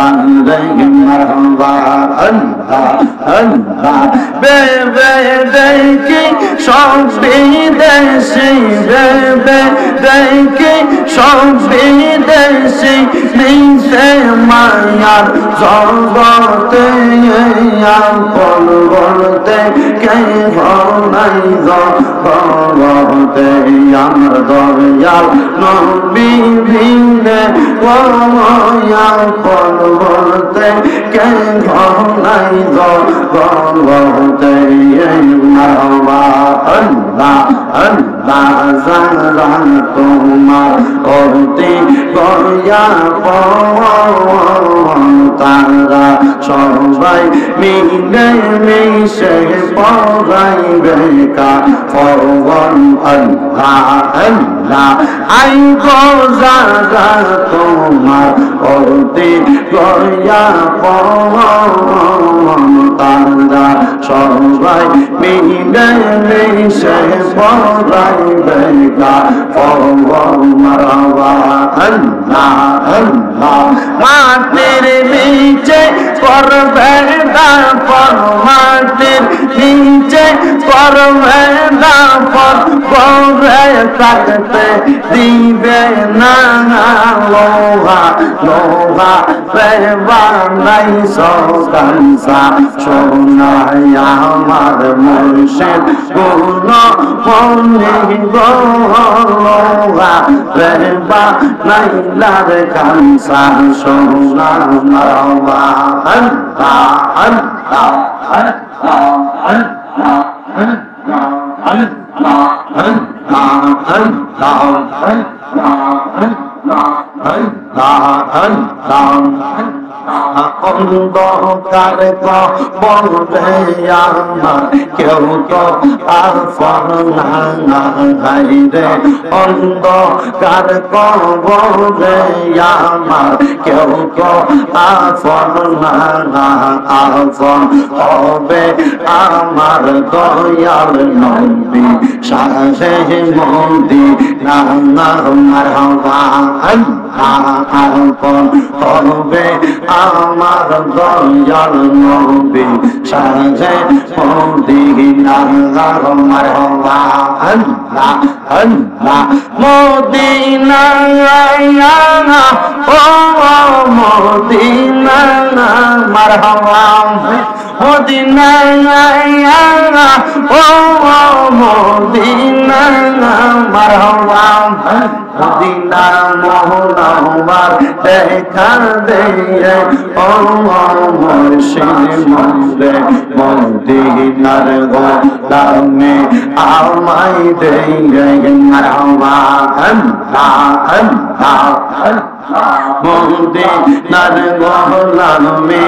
পারে মারহাবা আল্লাহ আল্লাহ বেবে দেখি সব বিদেশি বেবে দেখি সব বিদেশি মিশে মায়ার জগতে আপন বলতে কে নাই জগতে আমার দয়াল নবী বিনে আপন বলতে কে নাই জগতে আল্লাহ আল্লাহ জান তোমার অতি গয়া তারা সবাই মিলে মিশে পড়াইবে কাফন আল্লাহ আল্লাহ আই গো জাগা তোমার অতি গয়া তারা সবাই মিলে মিশে পড়াইবে কাফন মারহাবা আল্লাহ আল্লাহ মাটির নিচে করবে দাফন মাটির নিচে করবে দাফন করে থাকতে দিবে না লোহা লোহা রেবা নাই সকানসা সোনাই আমার মুর্শিদ গুণ মনি গো লোহা রেবা নাই লার কানসা সোনা মারহাবা আল্লাহ আল্লাহ আল্লাহ আল্লাহ আল্লাহ আল্লাহ অন্ধকার বলবে আমার কেউ তো আপন নাই রে অন্ধকার বলবে আমার কেউ তো আপন আপন হবে আমার দয়াল নবী শাহে মদিনা মারহাবা আপন হবে আমার দয়াল নবী শাহে মদিনা মারহাবা আল্লাহ আল্লাহ মদিনা ও মদিনা মারহাবা মদিনা ও মদিনা মারহাবা মদিনা মোহনার দেখা দে ও মুর্শিদ মন্দে মদিনার গোলামে আমায় দে মারহাবা আল্লাহ আল্লাহ মদিনার গোলামে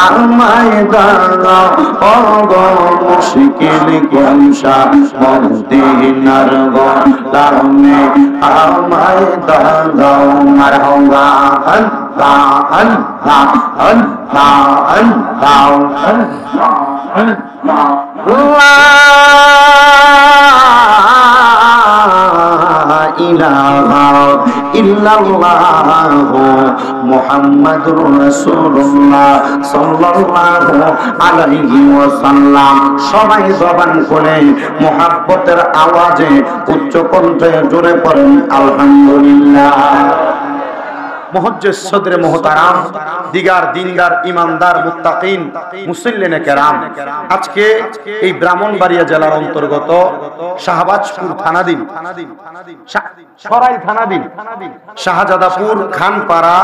আমায় দাও ও গো মুশকিল কুশা মদিনার গোলামে আমায় দাও মারহাবা আল্লাহ আল্লাহ আল্লাহ আল্লাহ আল্লাহ ইলাহা ইল্লাল্লাহু মুহাম্মাদুর রাসূলুল্লাহ সাল্লাল্লাহু আলাইহি ওয়াসাল্লাম সবাই জবান করে মুহাব্বতের আওয়াজে উচ্চ কণ্ঠে জোরে পড়েন আলহামদুলিল্লাহ। মুহজ্জিজ সদরে মুহতারাম দিগার দিনদার ইমানদার মুত্তাকিন মুসল্লিনে কেরাম, আজকে এই ব্রাহ্মণবাড়িয়া জেলার অন্তর্গত শাহবাজপুর থানাধীন সরাইল থানাধীন শাহজাদাপুর খানপাড়া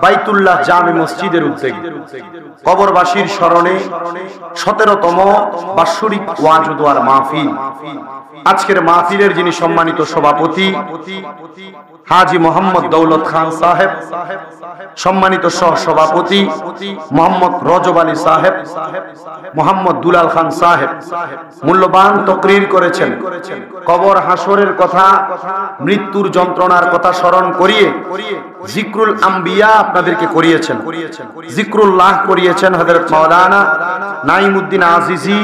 বাইতুল্লাহ জামে মসজিদের উদ্যোগে কবরবাসীর স্মরণে 17তম বাৎসরিক ওয়াজ ও দোয়ার মাহফিল। আজকের মাহফিলের যিনি সম্মানিত সভাপতি হাজী মোহাম্মদ দৌলত খান সাহেব, সম্মানিত সহ সভাপতি মোহাম্মদ রজব আলী সাহেব, মোহাম্মদ দুলাল খান সাহেব মূল্যবান তকরির করেছেন। কবর হাসরের কথা, মৃত্যুর যন্ত্রণার কথা স্মরণ করিয়ে জিক্রুল আম্বিয়া আপনাদেরকে করিয়েছেন, জিক্রুল্লাহ করিয়েছেন হযরত মাওলানা নাঈমউদ্দিন আজিজি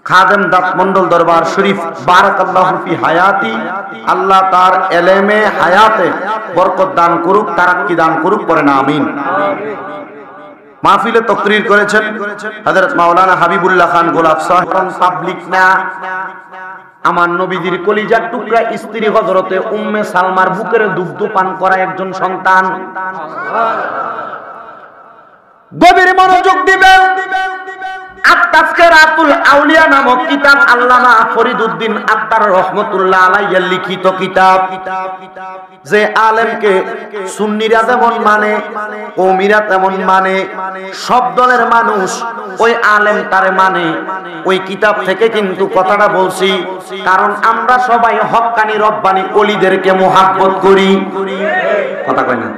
খাদেম দাঁত মন্ডল দরবার শরীফ বারাকাল্লাহু ফি হায়াতি, আল্লাহ তার এলেমে হায়াতে বরকত দান করুক, তারাক্কি দান করুক, পড়েন আমিন। মাহফিলে তাকরীর করেছেন হযরত মাওলানা হাবিবুল্লাহ খান গোলাপ সাহেব। পাবলিক না, আমার নবীজির কলিজার টুকরা স্ত্রী হযরতে উম্মে সালমার বুকের দুগ্ধ পান করা একজন সন্তান। গভীর মনোযোগ দিবেন। আত-তাযকিরাতুল আউলিয়া নামক কিতাব আল্লামা ফরিদউদ্দিন আত্তার রহমাতুল্লাহ আলাইহি লিখিত কিতাব। যে আলেমকে সুন্নিরা যেমন মানে, কওমিরা তেমন মানে, সব দলের মানুষ ওই আলেম তারে মানে, ওই কিতাব থেকে কিন্তু কথাটা বলছি। কারণ আমরা সবাই হক্কানি রব্বানি ওলিদেরকে মুহাব্বত করি। কথা কয় না?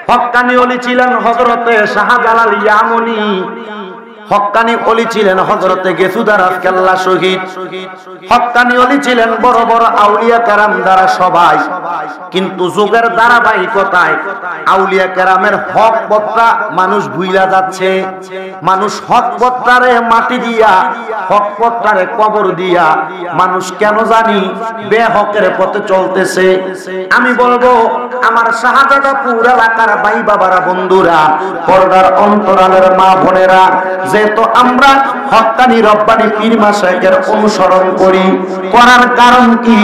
হক্কানি ওলি ছিলেন হযরতে শাহজালাল ইয়ামনি, হক্কানি ওলি ছিলেন হযরতে গেসুদারাস কেল্লা শহীদ, হক্কানি ওলি ছিলেন বড় বড় আউলিয়া কেরাম দ্বারা সবাই। কিন্তু যুগের ধারাবাহিকতায় আউলিয়া কেরামের হক বক্তা মানুষ ভুইলা যাচ্ছে। মানুষ হক বক্তারে মাটি দিয়া, হক বক্তারে কবর দিয়া মানুষ কেন জানি বেহকের পথে চলতেছে। আমি বলবো আমার শাহজাদাপুর এলাকার ভাই বাবারা, বন্ধুরা, পর্দার অন্তরালের মা বোনেরা, যেহেতু আমরা হক্কানি রব্বানি পীর মাশায়েখের অনুসরণ করি, করার কারণ কি?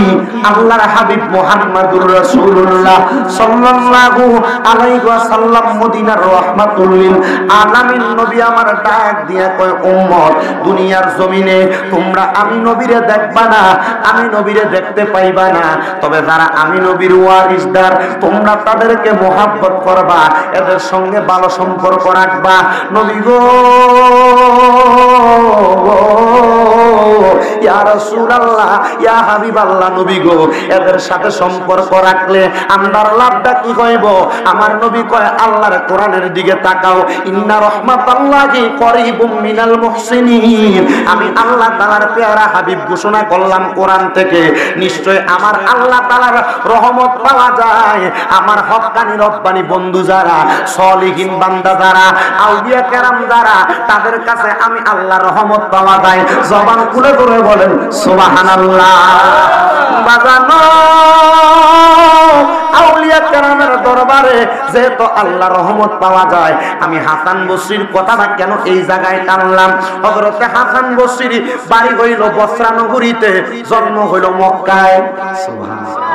আল্লাহর হাবিব মুহাম্মদুর রাসূলুল্লাহ সাল্লাল্লাহু আলাইহি ওয়াসাল্লাম মদিনার রাহমাতুল লিল আলামিন নবী আমার ডাক দিয়া কয়, উম্মত দুনিয়ার জমিনে তোমরা আমি নবীরে দেখবা না, আমি নবীরে দেখতে পাইবা না, তবে যারা আমি নবীর ওয়ারিসদার তোমরা তাদেরকে মুহাব্বত করবা, এদের সঙ্গে ভালো সম্পর্ক রাখবা। নবী গো, ইয়া রাসূলুল্লাহ, ইয়া হাবিবাল্লাহ, নবী গো, এদের সাথে সম্পর্ক রাখলে আমরার লাভটা কি হইব? আমার নবী কয়, আল্লাহর কোরআনের দিকে তাকাও, ইন্না রাহমাতাল্লাহি করিবুম মিনাল মুহসিনিন। আমি আল্লাহ তাআলার পেয়ারা হাবিব ঘোষণা করলাম কোরআন থেকে, নিশ্চয় আমার আল্লাহ তাআলার রহমত পাওয়া যায় আমার হক্কানি রব্বানি বন্ধু যারা, সলিহিন বান্দা যারা, আউলিয়া কেরাম যারা, তাদের কাছে আমি আল্লাহর রহমত পাওয়া যায়। জবান খুলে ধরে বলেন সুবহানাল্লাহ। বাজানো আউলিয়া কেরামের দরবারে যেহেতু আল্লাহর রহমত পাওয়া যায়, আমি হাসান বসরির কথাটা কেন এই জায়গায় টানলাম? হযরতে হাসান বসরি বাড়ি হইল বসরা নগরীতে, জন্ম হইল মক্কায়। সুবহানাল্লাহ।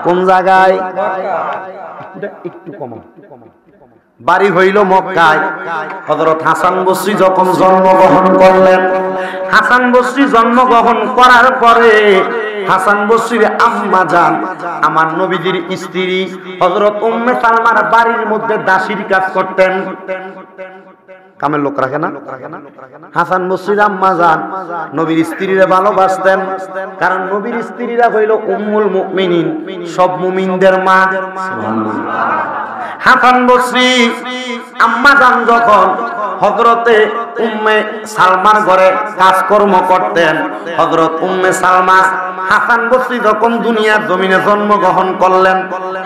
কোন জায়গায়? একটু কম। বাড়ি হইল মক্কায়। হযরত হাসান বসরি যখন জন্মগ্রহণ করলেন, হাসান বসরি জন্মগ্রহণ করার পরে হাসান বসরির আম্মা জান আমার নবীজির স্ত্রী হযরত উম্মে সালমার বাড়ির মধ্যে দাসীর কাজ করতেন। কামের লোক রাখে না। হাসান বসরির আম্মা জান নবীর স্ত্রীরা ভালোবাসতেন, কারণ নবীর স্ত্রীরা হইল উম্মুল মুমিনিন, সব মুমিনদের মা। হাসান বসরি আম্মা জান যখন হযরতে উম্মে সালমার ঘরে কাজকর্ম করতেন, হযরত উম্মে সালমা হাসান বসরি যখন দুনিয়ার জমিনে জন্মগ্রহণ করলেন,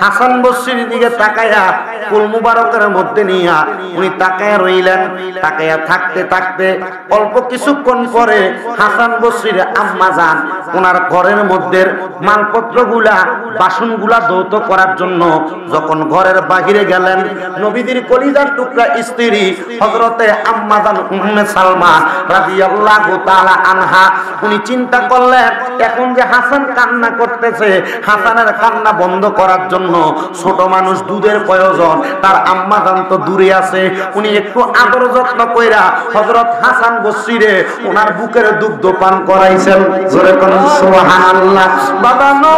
হাসান বসরির দিকে তাকায়া কুল মুবারকের মধ্যে নিয়া উনি তাকায়া রইলেন। তাকায়া থাকতে থাকতে অল্প কিছুক্ষণ পরে হাসান বসরির আম্মা জান ওনার ঘরের মধ্যে মালপত্রগুলা, বাসনগুলা ধৌত করার জন্য যখন ঘরের বাহিরে গেলেন, নবীজির কলিজার টুকরা স্ত্রী হযরতে আম্মা জান উম্মে সালমা রাদিয়াল্লাহু তাআলা আনহা উনি চিন্তা করলেন, এখন যে হাসান কান্না করতেছে, হাসানের কান্না বন্ধ করার জন্য ছোট মানুষ দুধের প্রয়োজন, তার আম্মা জান তো দূরে আছে, উনি একটু আদর যত্ন কইরা হযরত হাসান বসরিরে ওনার বুকের দুগ্ধ পান করাইছেন। জোরে কোন সুবহানাল্লাহ। বাবা নো,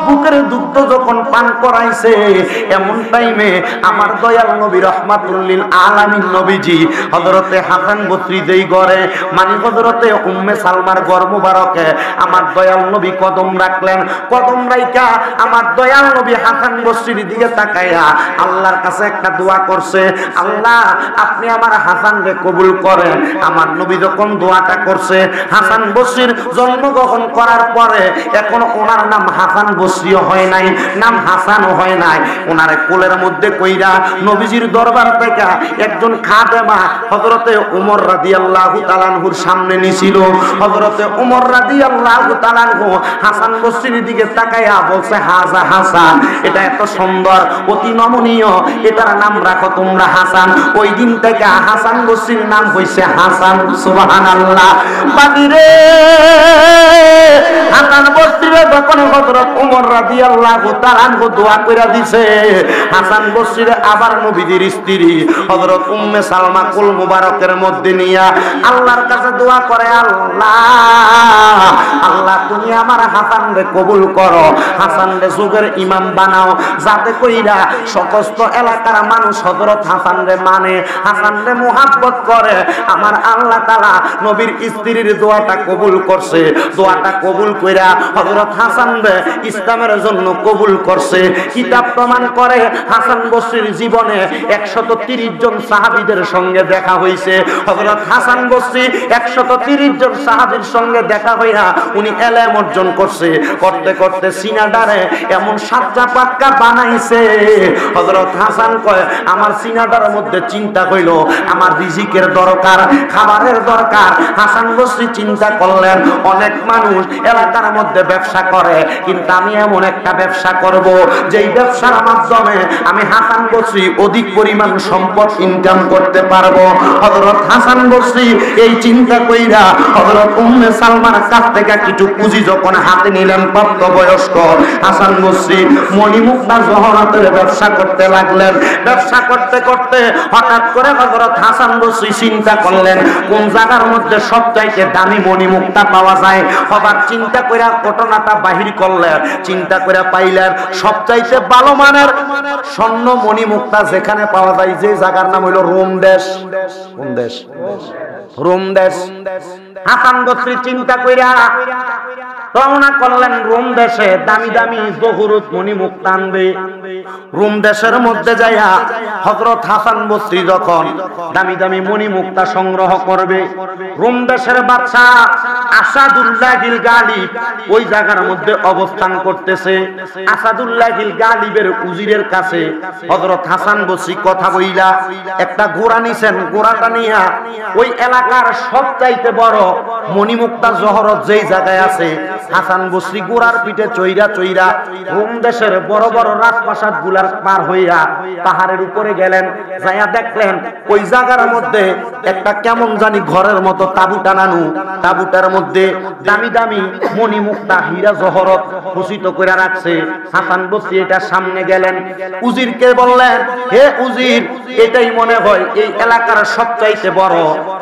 বুকের দুগ্ধ যখন পান করাইছে, এমন টাইমে আমার দয়াল নবী রাহমাতুল লিল আলামিন নবীজি হযরতে হাসান বসরি যেই ঘরে মানে হযরতে উম্মে সালমার ঘর মুবারকে আমার দয়াল নবী কদম রাখলেন। কদম রাইখা আমার দয়াল নবী হাসান বসরির দিকে তাকায়া আল্লাহর কাছে একটা দোয়া করছে, আল্লাহ আপনি আমার হাসানকে কবুল করেন। আমার নবী যখন দোয়াটা করছে, হাসান বসরির জন্মগ্রহণ করার পরে এখন ওনার নাম হাসান হাসান বসরিও হয় নাই, নাম হাসানও হয় নাই। ওনারে কোলের মধ্যে কইরা নবীজির দরবার থেকে একজন খাদেমা হযরতে ওমর রাদিয়াল্লাহু তাআলা আনহুর সামনে নিছিল। হযরতে ওমর রাদিয়াল্লাহু তাআলা আনহু হাসান বসরির দিকে তাকায়া বলছে, হাজা হাসান, এটা এত সুন্দর, অতি নমনীয়, এটার নাম রাখো তোমরা হাসান। ওই দিন থেকে হাসান বসরির নাম হইছে হাসান। সুবহানাল্লাহ। বাদিরে হাসান বসরিরে যখন হযরত ওমর রাদিয়াল্লাহু তাআলা আনহু দোয়া কইরা দিছে, হাসান বসরিরে আবার নবীজির স্ত্রী হযরত উম্মে সালমা কুল মুবারকের মধ্যে নিয়া আল্লাহর কাছে দোয়া করে, আল্লাহ আল্লাহ তুমি আমার হাসান রে কবুল করো, হাসান রে যুগের ইমাম বানাও, যাতে কইরা সমস্ত এলাকার মানুষ হযরত হাসান রে মানে, হাসান রে মুহাব্বত করে। আমার আল্লাহ তাআলা নবীর স্ত্রীর দোয়াটা কবুল করছে। দোয়াটা কবুল কইরা হযরত হাসান রে ইসলামের জন্য কবুল করছে। কিতাব প্রমাণ করে হাসান বসরির জীবনে 130 জন সাহাবীদের সঙ্গে দেখা হইছে। হযরত হাসান বসরি 130 জন সাহাবীর সঙ্গে দেখা হইয়া উনি ইলম অর্জন করছে। করতে করতে সিনাডারে এমন সাচ্চা পাক্কা বানাইছে। হযরত হাসান কয়, আমার সিনাডার মধ্যে চিন্তা হইল আমার রিজিকের দরকার, খাবারের দরকার। হাসান বসরি চিন্তা করলেন, অনেক মানুষ এলাকার মধ্যে ব্যবসা করে, কিন্তু আমি এমন একটা ব্যবসা করব যেই ব্যবসার মাধ্যমে আমি হাসান বসরি অধিক পরিমাণ সম্পদ ইনকাম করতে পারবো। হযরত হাসান বসরি এই চিন্তা কইরা হযরত উম্মে সালমার কাছ থেকে কিছু পুঁজি যখন হাতে নিলেন, প্রাপ্তবয়স্ক হাসান বসরি মণিমুক্তা জহরাতের ব্যবসা করতে লাগলেন। ব্যবসা করতে করতে হঠাৎ করে হযরত হাসান বসরি চিন্তা করলেন, কোন জায়গার মধ্যে সবচাইতে দামি মণিমুক্তা পাওয়া যায়। হবার চিন্তা কইরা ঘটনাটা বাহির করলেন। চিন্তা কইরা পাইলেন সবচাইতে ভালো মানের স্বর্ণ মণিমুক্তা যেখানে পাওয়া যায়, যে জায়গার নাম হইল রোম দেশ। কোন দেশ? রোম দেশ। হাসান বসরি চিন্তা কইরা রওনা করলেন রোম দেশে, দামি দামি জহুরত মণিমুক্তা আনবে। রোম দেশের মধ্যে যাইয়া হযরত হাসান বসরি যখন দামি দামি মণিমুক্তা সংগ্রহ করবে, রোম দেশের বাদশা আসাদুল্লাহিল গালিব ওই জায়গার মধ্যে অবস্থান করতেছে। আসাদুল্লাহিল গালিবের উজিরের কাছে হযরত হাসান বসরি কথা বইলা একটা ঘোড়া নিছেন। ঘোড়াটা নিয়া ওই এলাকার সবচাইতে বড় মণিমুক্তা জহরত যেই জায়গায় আছে, হাসান বসরি ঘোড়ার পিঠে চইরা চইরা রোম দেশের বড় বড় রাজপ্রাসাদ গুলার পার হইয়া পাহাড়ের উপরে গেলেন। যাইয়া দেখলেন ওই জায়গার মধ্যে একটা কেমন জানি ঘরের মতো তাবু টানানো, তাবুটার মধ্যে দামি দামি মণিমুক্তা হীরা জহরত খচিত করে রাখছে। হাসান বসরি এটা সামনে গেলেন, উজিরকে বললেন, হে উজির, এটাই মনে হয় এই এলাকার সবচাইতে বড়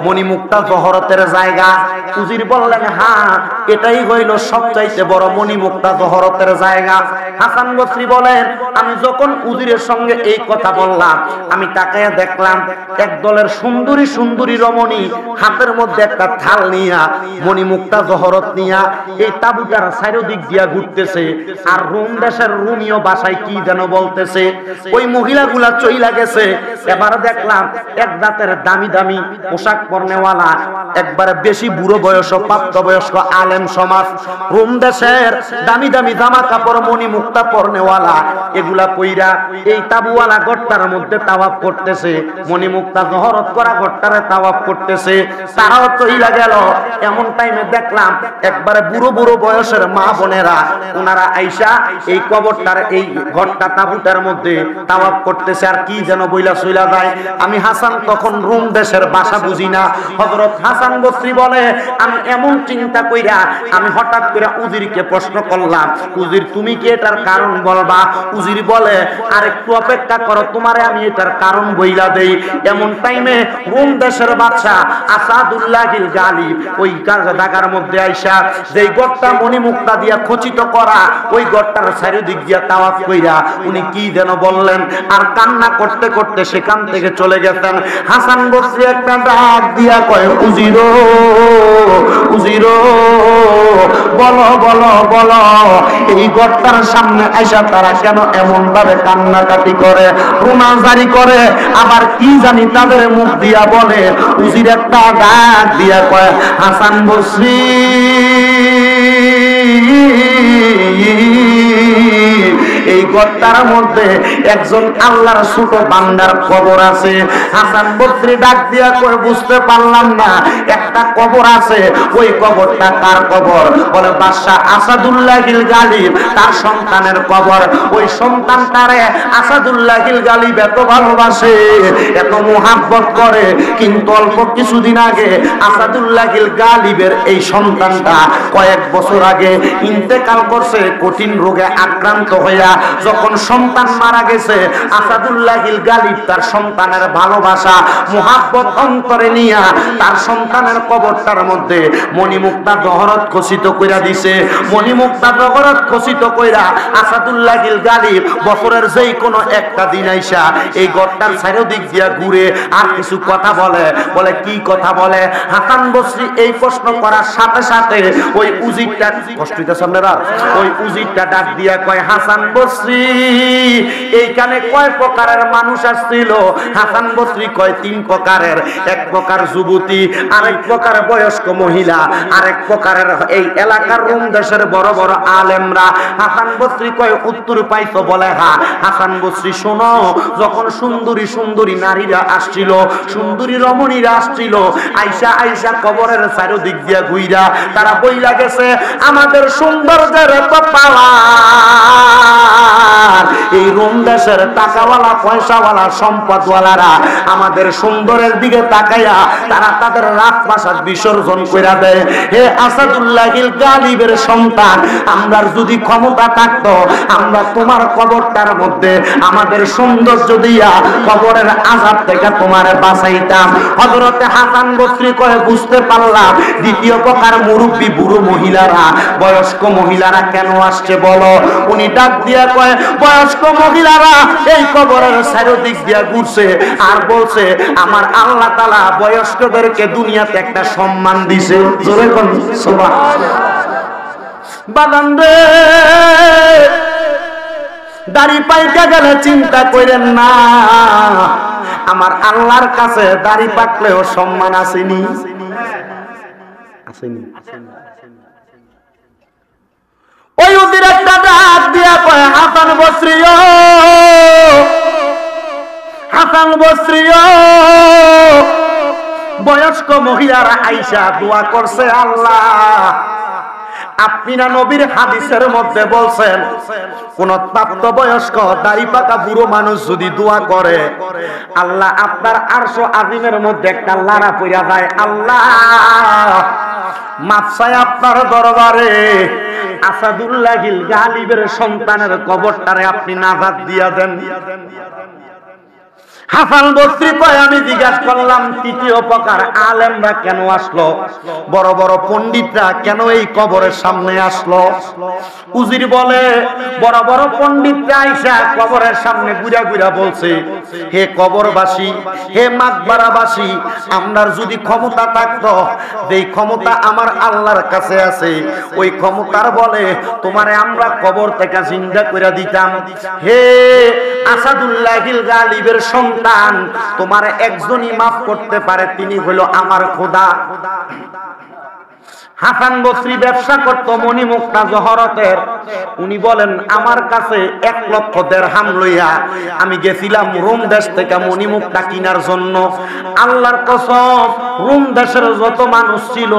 মণিমুক্তা জহরতের জায়গা। উজির বললেন, হ্যাঁ এটাই হইল সবচাইতে বড় মণিমুক্তা জহরতের জায়গা। হাসান বসরি বলেন, আমি যখন উজিরের সঙ্গে এই কথা বললাম, আমি তাকায়া দেখলাম একদলের সুন্দরী সুন্দরী রমণী হাতের মধ্যে একটা থাল নিয়া মণিমুক্তা জহরত নিয়া এই তাবুটার চারিদিক দিয়া ঘুরতেছে, আর রোম দেশের রোমীয় ভাষায় কি যেন বলতেছে। ওই মহিলাগুলা চইলা গেছে। এবার দেখলাম এক জাতের দামি দামি পোশাক পরনেওয়ালা, একবারে বেশি বুড়ো বয়স, প্রাপ্তবয়স্ক আলেম সমাজ, রোম দেশের দামি দামি জামা কাপড় মণিমুক্তা পরনেওয়ালা, এগুলা পইরা এই তাবুওয়ালা গট্টার মধ্যে তাওয়াফ করতেছে, মণিমুক্তা জহরত করা গট্টারে তাওয়াফ করতেছে। তারাও চইলা গেল। এমন টাইমে দেখলাম একবারে বুড়ো বুড়ো বয়সের মা বোনেরা, ওনারা আইসা এই কবরটার এই ঘরটা তাবুটার মধ্যে তাওয়াফ করতেছে, আর কি যেন বইলা চইলা যায়। আমি হাসান তখন রোম দেশের ভাষা বুঝি না। হযরত হাসান বসরি বলে, আমি এমন চিন্তা কইরা আমি হঠাৎ করে উজিরকে প্রশ্ন করলাম, উজির তুমি কি এটার কারণ বলবা? উজির বলে, আর একটু অপেক্ষা করো, তোমারে আমি এটার কারণ বইলা দেই। এমন টাইমে রোম দেশের বাদশা আসাদুল্লাহিল গালিব ওই জায়গার মধ্যে আইসা যেই গড়টা মণিমুক্তা দিয়া খচিত করা, ওই গড়টার চারিদিক দিয়া তাওয়াফ কইরা উনি কি যেন বললেন, আর কান্না করতে করতে সেখান থেকে চলে গেছেন। হাসান বসরি একটা ডাক দিয়া কয়, উজিরো উজিরো, বলো বলো বলো, এই গড়টার সামনে আইসা তারা কেন এমন ভাবে কান্নাকাটি করে, রুনাজারি করে, আবার কি জানি তাদের মুখ দিয়া বলে। উজির একটা ডাক দিয়া কয়, হাসান বসরি গর্তার মধ্যে একজন আল্লাহর ছোট বান্দার কবর আছে। হাসান বসরি ডাক দিয়া কই বুঝতে পারলাম না, একটা কবর আছে, ওই কবরটা কার কবর? বলে বাদশাহ আসাদুল্লাহিল গালিব তার সন্তানের কবর। ওই সন্তানটারে আসাদুল্লাহিল গালিব এত ভালোবাসে, এত মোহাব্বত করে, কিন্তু অল্প কিছুদিন আগে আসাদুল্লাহিল গালিবের এই সন্তানটা কয়েক বছর আগে ইন্তেকাল করছে কঠিন রোগে আক্রান্ত হইয়া। যখন সন্তান মারা গেছে, আসাদুল্লাহিল গালিব তার সন্তানের ভালোবাসা মোহাব্বত অন্তরে নিয়া তার সন্তানের কবরটার মধ্যে মণিমুক্তা জহরত খচিত কইরা দিছে। মণিমুক্তা জহরত খচিত কইরা আসাদুল্লাহিল গালিব বছরের যেই কোনো একটা দিন আইসা এই গড়টার চারিদিক দিয়া ঘুরে আর কিছু কথা বলে। বলে কি কথা বলে? হাসান বসরি এই প্রশ্ন করার সাথে সাথে ওই উজিরটা, কষ্ট হইতেছে আপনারা, ওই উজিরটা ডাক দিয়া কয় হাসান বসরি এইখানে কয় প্রকারের মানুষ আসছিল? হাসান বসরি কয় তিন প্রকারের। এক প্রকার যুবতী, আরেক প্রকার বয়স্ক মহিলা, আরেক প্রকারের এই এলাকার রুম দেশের বড় বড় আলেমরা। হাসান বসরি কয় উত্তর পাইতো? বলে হ্যাঁ। হাসান বসরি শোনো, যখন সুন্দরী সুন্দরী নারীরা আসছিল, সুন্দরী রমণীরা আসছিল, আইসা আইসা কবরের চারিদিক দিয়া ঘুইরা তারা বইলা গেছে আমাদের সৌন্দর্যের তো পাওয়ার এই রোম দেশের টাকাওয়ালা পয়সাওয়ালা সম্পদওয়ালারা আমাদের সুন্দরের দিকে তাকাইয়া তারা তাদের রাজপ্রাসাদ বিসর্জন কইরা দেয়। হে আসাদুল্লাহিল গালিবের সন্তান, আমরার যদি ক্ষমতা থাকতো আমরা তোমার কবরটার মধ্যে আমাদের সৌন্দর্য দিয়া কবরের আযাব থেকে তোমার বাঁচাইতাম। হযরতে হাসান বসরি কয়ে বুঝতে পারলাম দ্বিতীয় প্রকার মুরব্বী বুড়ো মহিলারা, বয়স্ক মহিলারা কেন আসছে বলো? উনি ডাক দিয়া কয় বয়স্ক মহিলারা এই কবরের চারিদিক দিয়া ঘুরছে আর বলছে আমার আল্লাহ তাআলা বয়স্কদেরকে দুনিয়াতে একটা সম্মান দিছে। জোরে কোন সুবহানাল্লাহ। বাদান রে, দাড়ি পাইকা গেলে চিন্তা করেন না, আমার আল্লাহর কাছে দাড়ি পাকলেও সম্মান আসেনি, আসেনি। ওই উদির একটা ডাক দিয়া কয় হাসান বসরি ও, হাসান বসরি ও। বয়স্ক মহিলারা আইসা দোয়া করছে, আল্লাহ আপনি না নবীর হাদিসের মধ্যে বলছেন কোন প্রাপ্ত বয়স্ক দাড়ি পাকা বুড়ো মানুষ যদি দোয়া করে আল্লাহ আপনার আরশ আজিমের মধ্যে একটা লাড়া পইরা যায়। আল্লাহ মাফ চাই আপনার দরবারে আসাদুল্লাহিল গালিবের সন্তানের কবরটারে আপনি নাজাত দিয়া দেন। হাসান বসরি কয় আমি জিজ্ঞাসা করলাম তৃতীয় প্রকার আলেমরা কেন আসলো? বড় বড় পণ্ডিতরা কেন এই কবরের সামনে আসলো? উজির বলে বড় বড় পণ্ডিতরা আইসা কবরের সামনে ঘুরা ঘুরা বলছে হে কবরবাসী, হে মাকবারাবাসী, আমরার যদি ক্ষমতা থাকতো, যেই ক্ষমতা আমার আল্লাহর কাছে আছে ওই ক্ষমতার বলে তোমারে আমরা কবর থেকে জিন্দা করে দিতাম। হে আসাদুল্লাহিল গালিবের সন্তান, তোমার একজনই মাফ করতে পারে, তিনি হলো আমার খোদা। হাসান বসরি ব্যবসা করত মণিমুক্তা জহরতের। উনি বলেন আমার কাছে 1 লক্ষ দিরহাম লইয়া আমি গেছিলাম রোম দেশ থেকে মণিমুক্তা কেনার জন্য। আল্লাহর কসম, রোম দেশের যত মানুষ ছিল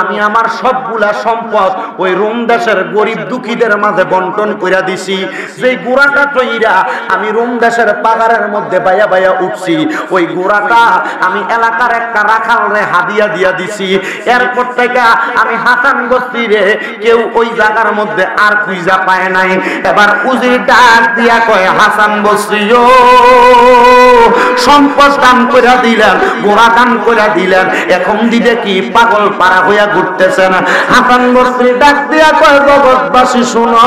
আমি আমার সবগুলা সম্পদ ওই রোম দেশের গরিব দুঃখীদের মাঝে বন্টন কইরা দিছি। যেই গোড়াটা তৈরা আমি রোম দেশের পাহাড়ের মধ্যে বাইয়া বাইয়া উঠছি, ওই গোড়াটা আমি এলাকার একটা রাখালরে হাদিয়া দিয়া দিছি। এরপর থেকে আমি হাসান বসরি রে কেউ ওই জায়গার মধ্যে আর খুঁজা পায় নাই। এবার উজির ডাক দিয়া কয় হাসান বসরি ও, সম্পদ দান করে দিলেন, গোড়া দান করে দিলেন, এখন দিলে কি পাগল পাড়া হইয়া ঘুরতেছেন? হাসান বসরি ডাক দিয়া কয় জগৎবাসী শুনো,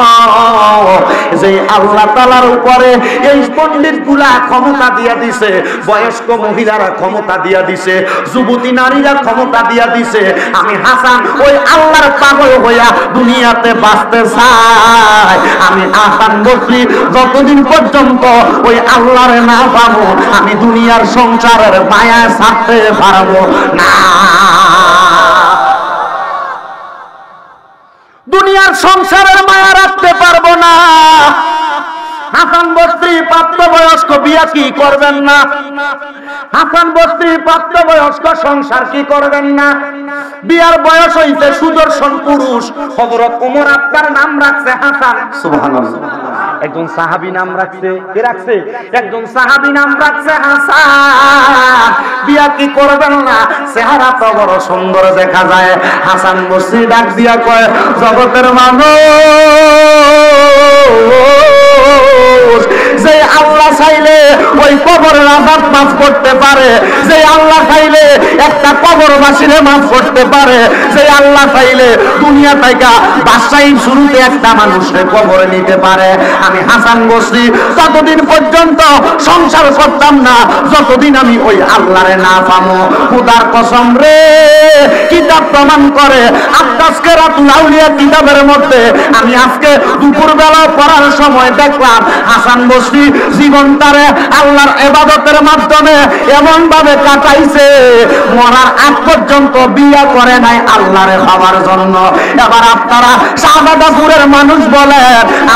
যে আল্লাহ তাআলার উপরে এই পণ্ডিত গুলা ক্ষমতা দিয়া দিছে, বয়স্ক মহিলারা ক্ষমতা দিয়া দিছে, যুবতী নারীরা ক্ষমতা দিয়া দিছে, আমি হাসান ওই আল্লাহর পাগল হইয়া দুনিয়াতে বাঁচতে চাই। আমি হাসান বসরি যতদিন পর্যন্ত ওই আল্লাহর না পাবো আমি দুনিয়ার সংসারের মায়া ছাড়তে পারবো না। দুনিয়ার সংসারের মায়া রাখতে পারবো না। হাসান বসরি প্রাপ্তবয়স্ক, বিয়া কি করবেন না? হাসান বসরি প্রাপ্তবয়স্ক, সংসার কি করবেন না? বিয়ার বয়স হইছে, সুদর্শন পুরুষ হযরত ওমর আপনার নাম রাখছে হাসান। সুবহানাল্লাহ। একজন সাহাবী নাম রাখছে, কে রাখছে? একজন সাহাবী নাম রাখছে হাসান। বিয়া কি করবেন না? চেহারা তো বড় সুন্দর দেখা যায়। হাসান বসরি ডাক দিয়া কয়, জগতের মানুষ, যে আল্লাহ চাইলে ওই কবরের আযাব মাফ করতে পারে, যে আল্লাহ চাইলে একটা কবরবাসীরে মাফ করতে পারে, যে আল্লাহ চাইলে দুনিয়া থেকে বাদশাহী শুরুতে একটা মানুষের কবরে নিতে পারে, আমি হাসান বসরি ততদিন পর্যন্ত সংসার করতাম না যতদিন আমি ওই আল্লাহরে না পাবো। খোদার কসম রে, কিতাব প্রমাণ করে, আজকেরাতুল আউলিয়া কিতাবের মধ্যে আমি আজকে দুপুরবেলা পড়ার সময় দেখলাম হাসান বসরি জীবনটারে আল্লাহর ইবাদতের মাধ্যমে এমন ভাবে কাটাইছে, মরার আগ পর্যন্ত বিয়ে করে নাই আল্লাহরে পাওয়ার জন্য। এবার আপনারা শাহবাদাপুরের মানুষ বলে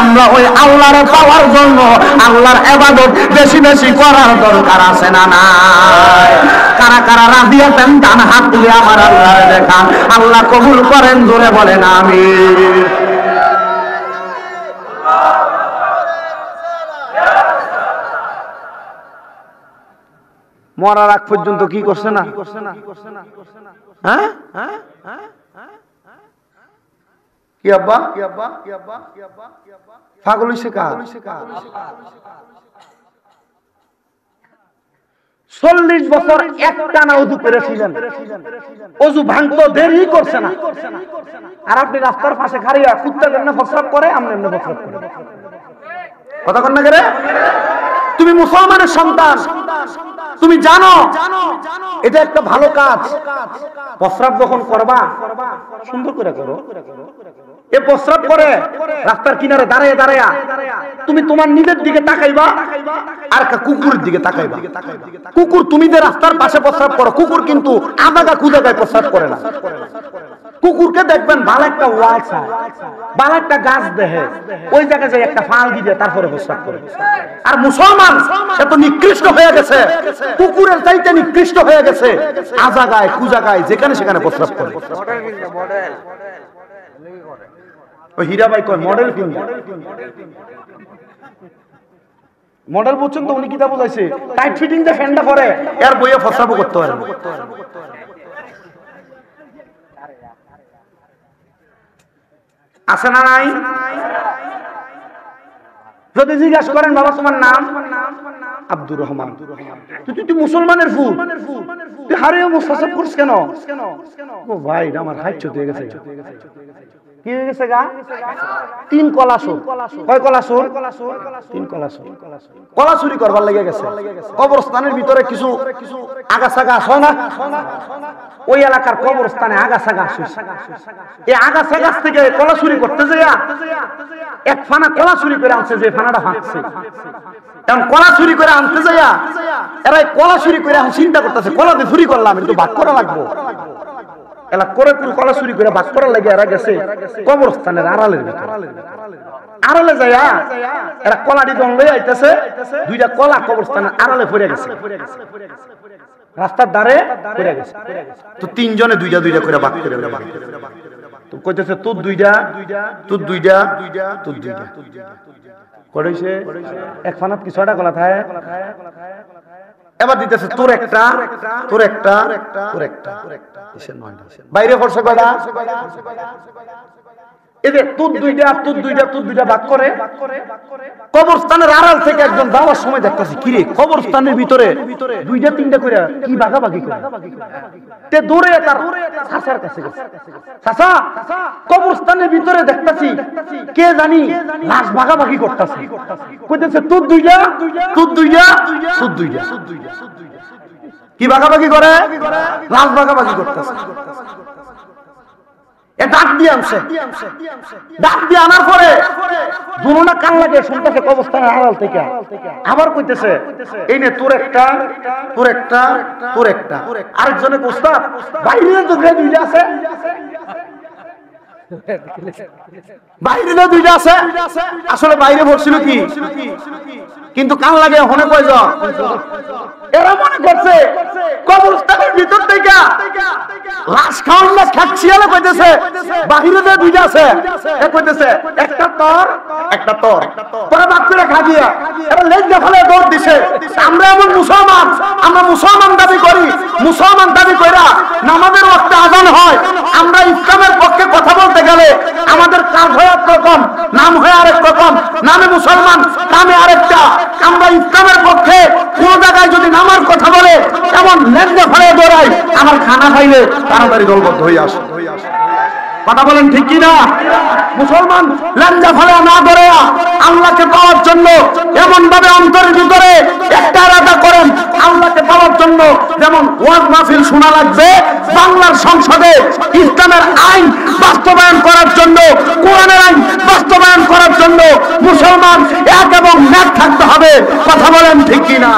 আমরা ওই আল্লাহরে পাওয়ার জন্য আল্লাহর ইবাদত বেশি বেশি করার দরকার আছে না নাই? কারা কারা রাজি আছেন ডান হাত তুলে আমার আল্লাহরে দেখান। আল্লাহ কবুল করেন, জোরে বলেন আমিন। মরার আগ পর্যন্ত কি করছে না? হ্যাঁ, কি আব্বা পাগল হইছে কা? 40 বছর একটানা ওযু করেছিলেন, ওযু ভাঙতো দেরি করছে না। আর আপনি রাস্তার পাশে খাড়িয়া কুত্তা যেমন প্রস্রাব করে আমনে এমনি প্রস্রাব করে, কথা কন না করে? তুমি মুসলমানের সন্তান, তুমি জানো এটা একটা ভালো কাজ। প্রস্রাব যখন করবা সুন্দর করে করো। এ প্রস্রাব করে রাস্তার কিনারে দাঁড়ায় দাঁড়ায়া তুমি তোমার নিজের দিকে তাকাইবা আর কুকুরের দিকে তাকাইবা। কুকুর তুমি যে রাস্তার পাশে প্রস্রাব করো, কুকুর কিন্তু আদাগা কুদাগায় প্রস্রাব করে না। কুকুরকে দেখবেন ভালো একটা ওয়াল চায়, ভালো একটা গাছ দেখে, ওই জায়গায় যায় একটা ফাল দিয়ে তারপরে প্রস্রাব করে। আর মুসলমান সে তো নিকৃষ্ট হয়ে গেছে, কুকুরের চাইতে নিকৃষ্ট হয়ে গেছে, আজাগায় কুজাগায় যেখানে সেখানে প্রস্রাব করে। ওই হীরাবাই কয় মডেল কিনবে, মডেল বুঝছেন তো? উনি কিতা বুঝাইছে, টাইট ফিটিং যে ফ্যানটা পরে এর বইয়ে প্রস্রাবও করতে পারে না। আছে না নাই? যদি জিজ্ঞাসা করেন বাবা তোমার নাম, আব্দুর রহমান, তুই মুসলমানের ফুল, তুই হারিয়ে মুস্তাসাব করছিস কেন? ও ভাই আমার হাইচ্ছ হয়ে গেছে। কি হয়ে গেছে গা? 3 কলাসুর। কয় কলাসুর? 3 কলাসুর। কলা চুরি করবার লেগে গেছে। কবরস্থানের ভিতরে কিছু আগাছা গাছ হয় না, ওই এলাকার কবরস্থানে আগাছা গাছ। এই আগাছা গাছ থেকে কলা চুরি করতে যাইয়া এক ফানা কলা চুরি করে আনছে, যে ফানাটা ভাঙছে। এখন কলা চুরি করে আনতে যাইয়া এরা কলা চুরি করে চিন্তা করতেছে, কলা দিয়ে চুরি করলাম কিন্তু ভাগ করা লাগবো। এলা করে কলা চুরি করে ভাগ করার লাগে এরা গেছে কবরস্থানের আড়ালের ভিতরে। আড়ালে যাইয়া এরা কলাটি দন লই আইতেছে, 2টা কলা কবরস্থানের আড়ালে পড়ে গেছে, রাস্তার ধারে পড়ে গেছে। তো 3 জনে 2টা করে ভাগ করে তো কইতেছে তোর 2টা, তোর 2টা, তোর 2টা করেছে। এক ফানাত কি 6টা কলা থাকে। এবার দিতেছে তোর একটা, তোর একটা, তোর একটা, বাইরে পড়ছে কয়টা? এদের তোর 2টা, তোর 2টা, তোর 2টা ভাগ করে কবরস্থানের আড়াল থেকে একজন যাওয়ার সময় দেখতেছি কিরে কবরস্থানের ভিতরে 2টা 3টা করে কি ভাগাভাগি করে। তে দৌড়ে তার চাচার কাছে গেছে, চাচা কবরস্থানের ভিতরে দেখতেছি কে জানি লাশ ভাগাভাগি করতেছে। কইতেছে তোর 2টা, তোর 2টা, তোর 2টা। কি ভাগাভাগি করে? লাশ ভাগাভাগি করতেছে। ডাক দিয়ে আনছে, ডাক দিয়ে আনার পরে দুনোনা কান লাগে শুনতেছে কবরস্থানের আড়াল থেকে। আবার কইতেছে এই নে তোর একটা, তোর একটা, তোর একটা। আরেকজনে ওস্তাদ বাইরে তো 2টা আছে, বাইরে তো দুইটা আছে, আসলে বাইরে ভরছিল কি, কিন্তু কান লাগে হনে কয়জন। এরা মনে করছে কবরস্থানের ভিতর থেকে লাশ খাওয়ান না খাচ্ছিয়ালে কইতেছে বাহিরে যে দুইটা আছে, এ কইতেছে একটা তর একটা তর, পরে বাপ করে খা দিয়া এরা লেজা ফেলে দৌড় দিছে। আমরা এমন মুসলমান, আমরা মুসলমান দাবি করি, মুসলমান দাবি কইরা নামাজের ওয়াক্তে আযান হয়, আমরা ইসলামের পক্ষে কথা বলতে গেলে আমাদের কাজ হয় এক রকম, নাম হয় আরেক রকম, নামে মুসলমান কামে আরেকটা। আমরা ইসলামের পক্ষে কোন জায়গায় যদি নামার কথা বলে এমন লেজা ফেলে দৌড়াই, আমার খানা খাইলে তাড়াতাড়ি দলবদ্ধ হয়ে আসে। কথা বলেন ঠিক কিনা? মুসলমান লেঞ্জা ফেলে না ধরে আল্লাহকে পাওয়ার জন্য এমন ভাবে অন্তরের ভিতরে একটা ইরাদা করেন, আল্লাহকে পাওয়ার জন্য যেমন ওয়াজ মাহফিল শোনা লাগবে, বাংলার সংসদে ইসলামের আইন বাস্তবায়ন করার জন্য, কোরআনের আইন বাস্তবায়ন করার জন্য মুসলমান এক এবং এক থাকতে হবে। কথা বলেন ঠিক কিনা?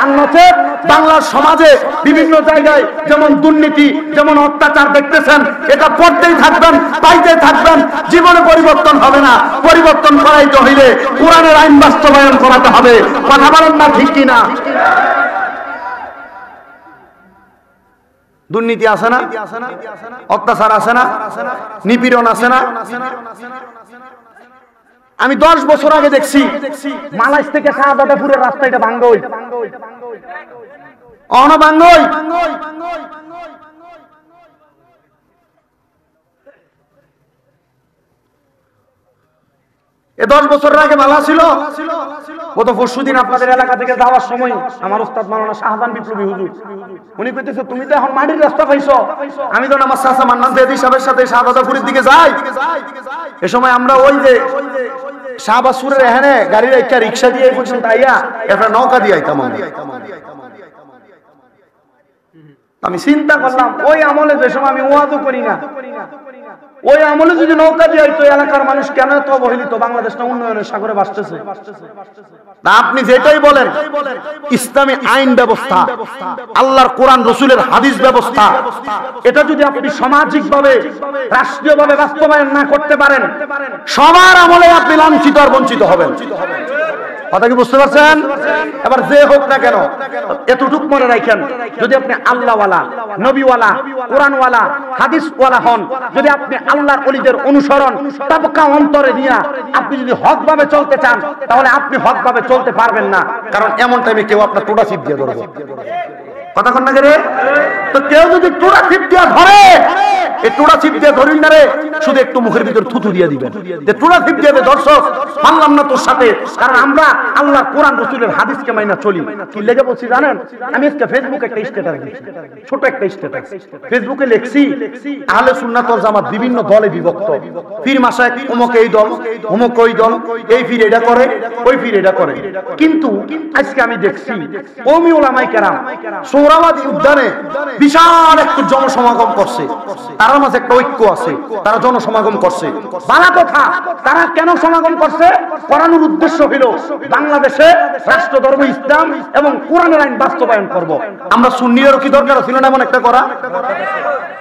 আন্যথা বাংলার সমাজে বিভিন্ন জায়গায় যেমন দুর্নীতি, যেমন অত্যাচার দেখতেছেন, এটা পড়তেই থাকবেন, পাইতেই থাকবেন, জীবনে পরিবর্তন হবে না। পরিবর্তন করাইতে হইলে কোরআনের আইন বাস্তবায়ন করাতে হবে। কথা বলেন না ঠিক কিনা? দুর্নীতি আছে না, অত্যাচার আছে না, নিপীড়ন আছে না। আমি 10 বছর আগে দেখছি মালয়েশ থেকে শাহজাদাপুরের রাস্তা, এটা ভাঙ্গই অনভাঙ্গই। এ 10 বছরের আগে ভালো ছিল। গত পরশুদিন আপনাদের এলাকা থেকে যাওয়ার সময় আমার উস্তাদ মাওলানা শাহজাহান বিপ্লবী হুজুর উনি কইতেছে, তুমি তো এখন মাটির রাস্তা পাইছো। আমি তো আমার চাচা মান্নান জেদি সাহেবের সাথে শাহজাদাপুরের দিকে যাই। এ সময় আমরা ওই যে শাহবাজপুরের এখানে গাড়ি রাখা রিক্সা দিয়ে এই পর্যন্ত আইয়া একটা নৌকা দিয়ে আইতাম। আমি চিন্তা করলাম ওই আমলে, যে সময় আমি ওয়াজও করি না, ওই আমলে যদি নৌকা দিয়ে আইতো এলাকার মানুষ কেন তো অবহেলিত, বাংলাদেশটা উন্নয়নের সাগরে ভাসতেছে। না, আপনি যেটাই বলেন ইসলামী আইন ব্যবস্থা, আল্লাহর কোরআন রসুলের হাদিস ব্যবস্থা, এটা যদি আপনি সামাজিকভাবে রাষ্ট্রীয়ভাবে বাস্তবায়ন না করতে পারেন, সবার আমলে আপনি লাঞ্ছিত আর বঞ্চিত হবেন। কথা কি বুঝতে পারছেন? এবার যে হোক না কেন এতটুক মনে রাখেন, যদি আপনি আল্লাহওয়ালা, নবীওয়ালা, কোরআনওয়ালা, হাদিসওয়ালা হন, যদি আপনি আল্লাহর ওলিদের অনুসরণ তাবকা অন্তরে নিয়ে আপনি যদি হকভাবে চলতে চান, তাহলে আপনি হকভাবে চলতে পারবেন না। কারণ এমন টাইমে কেউ আপনার টোটা চিপ দিয়ে ধরবে। কথা কন না রে? তো কেউ যদি টোটা চিপ দিয়ে ধরে, এই টোটা চিপ দিয়ে ধরুন না রে, শুধু একটু মুখের ভিতর থুতু দিয়ে দিবেন যে টোটা চিপ দিয়ে দর্শক মানলাম না তোর সাথে। কারণ আমরা আল্লাহর কোরআন রাসূলের হাদিসকে মাইনা চলি। কি লেগে বলছি জানেন? আমি আজকে ফেসবুকে একটা স্ট্যাটাস দিয়েছি, ছোট একটা স্ট্যাটাস ফেসবুকে লিখছি, আহলে সুন্নাত ওয়াল জামাত বিভিন্ন দলে বিভক্ত। পীর মাশায়েখ অমুক এই দল, অমুক ওই দল, এই পীর এটা করে, ওই পীর এটা করে। কিন্তু আজকে আমি দেখছি কওমি উলামায়ে কেরাম সোহরাওয়ার্দী উদ্যানে বিশাল একটা জনসমাগম করছে, তার মাঝে একটা ঐক্য আছে, তারা জনসমাগম করছে। ভালো কথা, তারা কেন সমাগম করছে? করানোর উদ্দেশ্য হলো বাংলাদেশে রাষ্ট্র ধর্ম ইসলাম এবং কোরআনের আইন বাস্তবায়ন করব। আমরা সুন্নিদেরও কি দরকার ছিল না এমন একটা করা?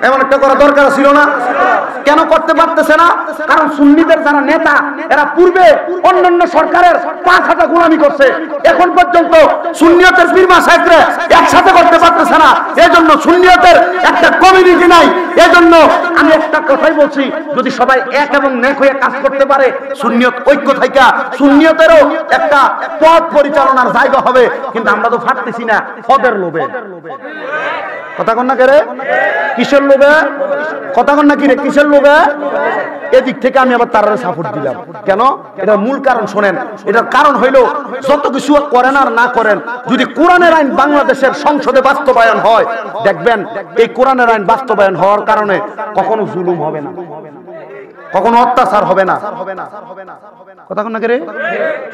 এমন একটা করা দরকার ছিল না? কেন করতে পারতেছে না? কারণ সুন্নিদের যারা নেতা, এরা পূর্বে অন্যান্য সরকারের 5 হাজার গোলামি করছে, এখন পর্যন্ত সুন্নিয়তের পীর মাশায়েখরা একসাথে করতে পারতেছে না। এজন্য সুন্নিয়তের একটা কমিউনিটি নাই। এজন্য আমি একটা কথাই বলছি, যদি সবাই এক এবং নেক হয়ে কাজ করতে পারে, সুন্নিয়ত ঐক্য থাইকা সুন্নিয়তেরও একটা পথ পরিচালনার জায়গা হবে। কিন্তু আমরা তো পারতেছি না, পদের লোভে। কথা কন না কে রে? কিসের লোভে? কথা কন না কি রে? কিসের লোভে? এদিক থেকে আমি আবার তার সাপোর্ট দিলাম। কেন? এটার মূল কারণ শোনেন। এটার কারণ হইল যত কিছু করেন আর না করেন, যদি কোরআনের আইন বাংলাদেশের সংসদে বাস্তবায়ন হয়, দেখবেন এই কোরআনের আইন বাস্তবায়ন হওয়ার কারণে কখনো জুলুম হবে না, কখনো অত্যাচার হবে না। কথা কন না কে রে?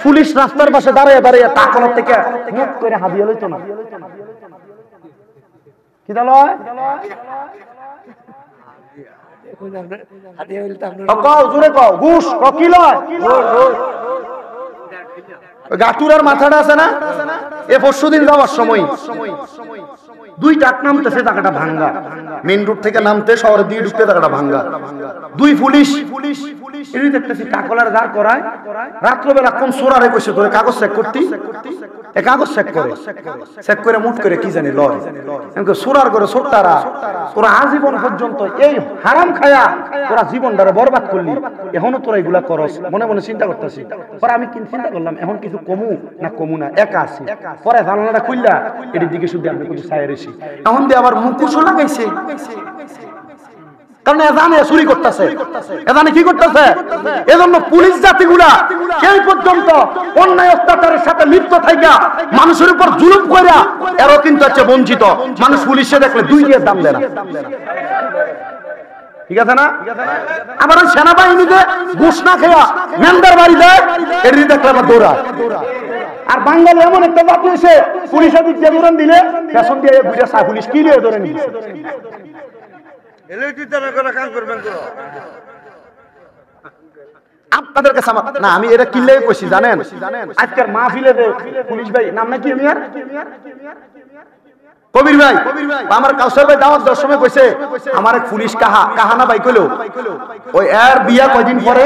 পুলিশ রাস্তার পাশে দাঁড়িয়ে দাঁড়িয়ে তাকনের থেকে মুখ করে হাদিয়া লইতো না। কি দল হয়? গাটুরার মাথাটা আছে না, এ পরশুদিন যাওয়ার সময় দুই টাক নামতেছে, জায়গাটা ভাঙ্গা, মেইন রোড থেকে নামতে শহরের দিকে ঢুকতে জায়গাটা ভাঙ্গা। দুই পুলিশ এরই দেখতেছি টাকলার দাঁড় করায়, রাত্রবেলা কোন সোরারে কইছে তোরে কাগজ চেক করতি, এ কাগজ চেক করে মুট করে কি জানি লয়, এমন সোরার করে ছোট্টারা তোরা আজীবন পর্যন্ত এই হারাম খায়া তোরা জীবনটারে বরবাদ করলি, এখনো তোরা এগুলা করস। মনে মনে চিন্তা করতেছি, পরে আমি চিন্তা করলাম এখন কিছু কমু না একা আছি। পরে জানালাটা খুললা এটির দিকে শুধু আমি কিছু চাই রেছি, এখন দিয়ে আবার মুখোশও লাগাইছে, কারণ এজানে চুরি করতেছে, এজানে কি করতেছে। এজন্য পুলিশ জাতিগুলা সেই পর্যন্ত অন্যায় অত্যাচারের সাথে লিপ্ত থাইকা মানুষের উপর জুলুম কইরা এরও কিন্তু হচ্ছে বঞ্চিত। মানুষ পুলিশে দেখলে দুই দিয়ে দাম দেয় না, ঠিক আছে না? আবার ওই সেনাবাহিনীতে ঘুষ না খেয়া মেন্দার বাড়ি দেয়, এর দেখলে আবার দৌড়া। আর বাঙালি এমন একটা জাতি এসে পুলিশের দিক দিয়ে দৌড়ান দিলে পেছন দিয়ে বুঝে চা পুলিশ কি নিয়ে ধরে নিচ্ছে। আপনাদের কাছে না, আমি এটা কিনলে কইছি জানেন, আজকের মাহফিলে পুলিশ ভাই নাম নাকি কবির ভাই, আমার কাউসার ভাই দাওয়াত দেওয়ার সময় কইছে আমার এক পুলিশ কাহানা ভাই কইলো ওই এর বিয়া কয়দিন পরে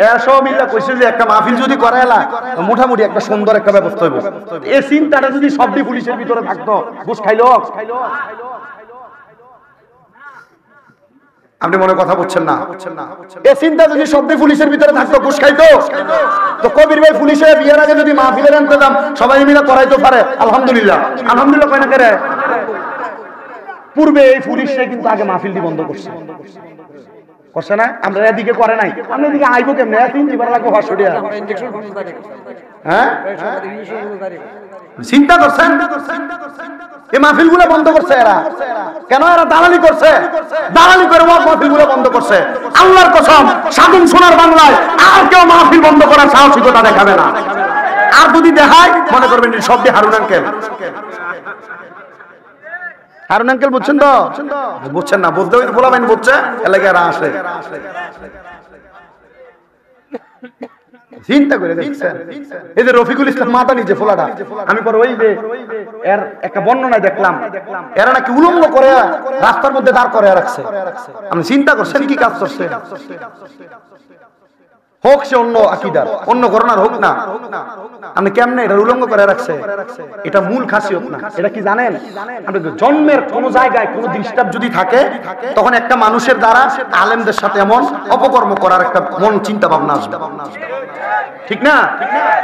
এর সব মিল্লা কইছে যে একটা মাহফিল যদি করে এলা মোটামুটি একটা সুন্দর একটা ব্যবস্থা হইব। এই চিন্তাটা যদি সবটি পুলিশের ভিতরে থাকতো, ঘুষ খাইলো। আপনি মনে কথা বলছেন না, এই চিন্তা যদি সবটি পুলিশের ভিতরে থাকতো, ঘুষ খাইতো, তো কবির ভাই পুলিশে বিয়ের আগে যদি মাহফিলের ইন্তজাম সবাই মিলে করাইতে পারে, আলহামদুলিল্লাহ। আলহামদুলিল্লাহ কয় না করে। পূর্বে এই পুলিশে কিন্তু আগে মাহফিলটি বন্ধ করছে না, আমরা এদিকে করে নাই। আমরা এদিকে আইবো কেমনে, হ্যাঁ চিন্তা করছেন? এই মাহফিল গুলো বন্ধ করছে এরা কেন? এরা দালালি করছে, দালালি করে মাহফিল গুলো বন্ধ করছে। আল্লাহর কসম, স্বাধীন সোনার বাংলায় আর কেউ মাহফিল বন্ধ করার সাহসিকতা দেখাবে না। আর যদি দেখায় মনে করবেন সবটি হারুন আঙ্কেল। হারুন আঙ্কেল বুঝছেন তো? বুঝছেন না, বুঝতে বলাবেন বুঝছে এলাকায় আসে। চিন্তা করে দেখছেন এই যে রফিকুল ইসলাম মাথা নিচে ফোলাটা, আমি পরে ওই যে এর একটা বর্ণনায় দেখলাম এরা নাকি উলঙ্গ করে রাস্তার মধ্যে দাঁড় করে রাখছে। আপনি চিন্তা করছেন কি কাজ করছে? হোক সে অন্য আকীদার, অন্য ঘটনার হোক না, আপনি কেমনে এটা উলঙ্গ করে রাখছে? এটা মূল খাসিয়ত না। এটা কি জানেন? আপনি জন্মের কোন জায়গায় কোন দৃষ্টান্ত যদি থাকে, তখন একটা মানুষের দ্বারা আলেমদের সাথে এমন অপকর্ম করার একটা মন চিন্তা ভাবনা আসবে, ঠিক না?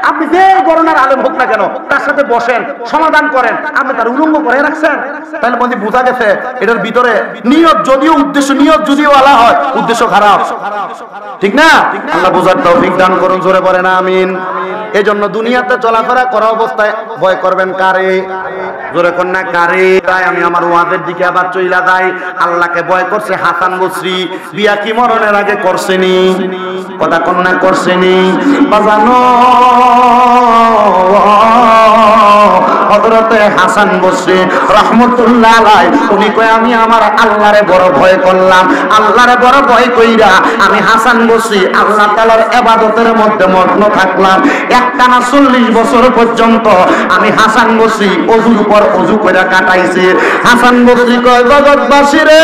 আপনি যে গণনার আলেম হোক না কেন, তার সাথে বসেন, সমাধান করেন, আপনি তার উলঙ্গ করে রাখছেন, তাহলে মধ্যে বোঝা গেছে এটার ভিতরে নিয়ত যদিও উদ্দেশ্য নিয়ত যদিও আলা হয়, উদ্দেশ্য খারাপ, ঠিক না? আল্লাহ বোঝার তৌফিক দান করুন, জোরে বলেন আমিন। এজন্য দুনিয়াতে চলাফেরা করা অবস্থায় ভয় করবেন কারে? জোরে কন্যা কারে? তাই আমি আমার ওয়াজের দিকে আবার চইলা যাই। আল্লাহকে ভয় করছে হাসান বসরি, বিয়া কি মরণের আগে করছেনি? কথা কন্যা করছেনি? বাজানো হযরতে হাসান বসরি রাহমাতুল্লাহ আলাইহি উনি কয় আমি আমার আল্লাহরে বড় ভয় করলাম, আল্লাহরে বড় ভয় কইরা আমি হাসান বসরি আল্লাহ তাআলার ইবাদতের মধ্যে মগ্ন থাকলাম। একটানা 40 বছর পর্যন্ত আমি হাসান বসরি ওযুর পর ওযু কইরা কাটাইছি। হাসান বসরি কয় জগৎবাসী রে,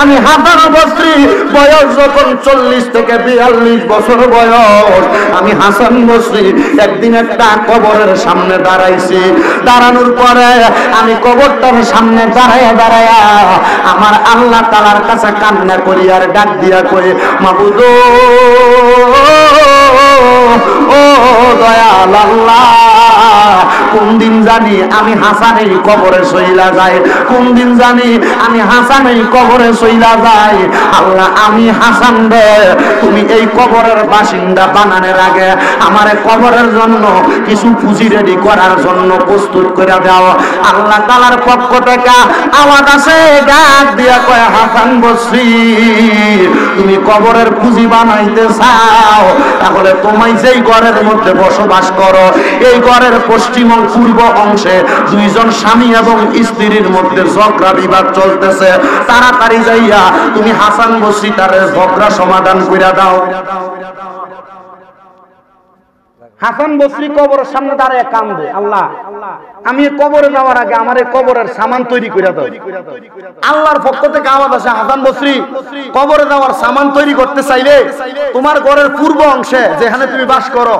আমি হাসান বসরি বয়স যখন 40 থেকে 42 বছর বয়স, আমি হাসান বসরি একদিন একটা কবরের সামনে দাঁড়াইছি। দাঁড়ানোর পরে আমি কবরটার সামনে দাঁড়ায়া আমার আল্লাহ তাআলার কাছে কান্না করি আর ডাক দিয়া কই, মাবুদ ও দয়াল আল্লাহ, কোন দিন জানি আমি হাসান এই কবরে সইলা যাই, কোন দিন জানি আমি হাসান এই কবরে সইলা যাই। আল্লাহ আমি হাসান রে, তুমি এই কবরের বাসিন্দা বানানোর আগে আমারে কবরের জন্য কিছু পুঁজি রেডি করার জন্য প্রস্তুত করে দাও। আল্লাহ তাআলার পক্ষ থেকে আওয়াজ আসে, ডাক দিয়া কয়, হাসান বসরি তুমি কবরের পুঁজি বানাইতে চাও, তাহলে তোমায় যেই ঘরের মধ্যে বসবাস করো, এই ঘরের পশ্চিম ও পূর্ব অংশে দুইজন স্বামী এবং স্ত্রীর মধ্যে ঝগড়া বিবাদ চলতেছে, তাড়াতাড়ি যাইয়া তুমি হাসান বসরি তার ঝগড়া সমাধান কইরা দাও। হাসান বসরি কবরের সামনে দাঁড়ায় কান্দে, আল্লাহ আমি কবরে যাওয়ার আগে আমার এই কবরের সামান তৈরি করে দাও। আল্লাহর পক্ষ থেকে আওয়াজ আসে, হাসান বসরি কবরে যাওয়ার সামান তৈরি করতে চাইলে তোমার ঘরের পূর্ব অংশে যেখানে তুমি বাস করো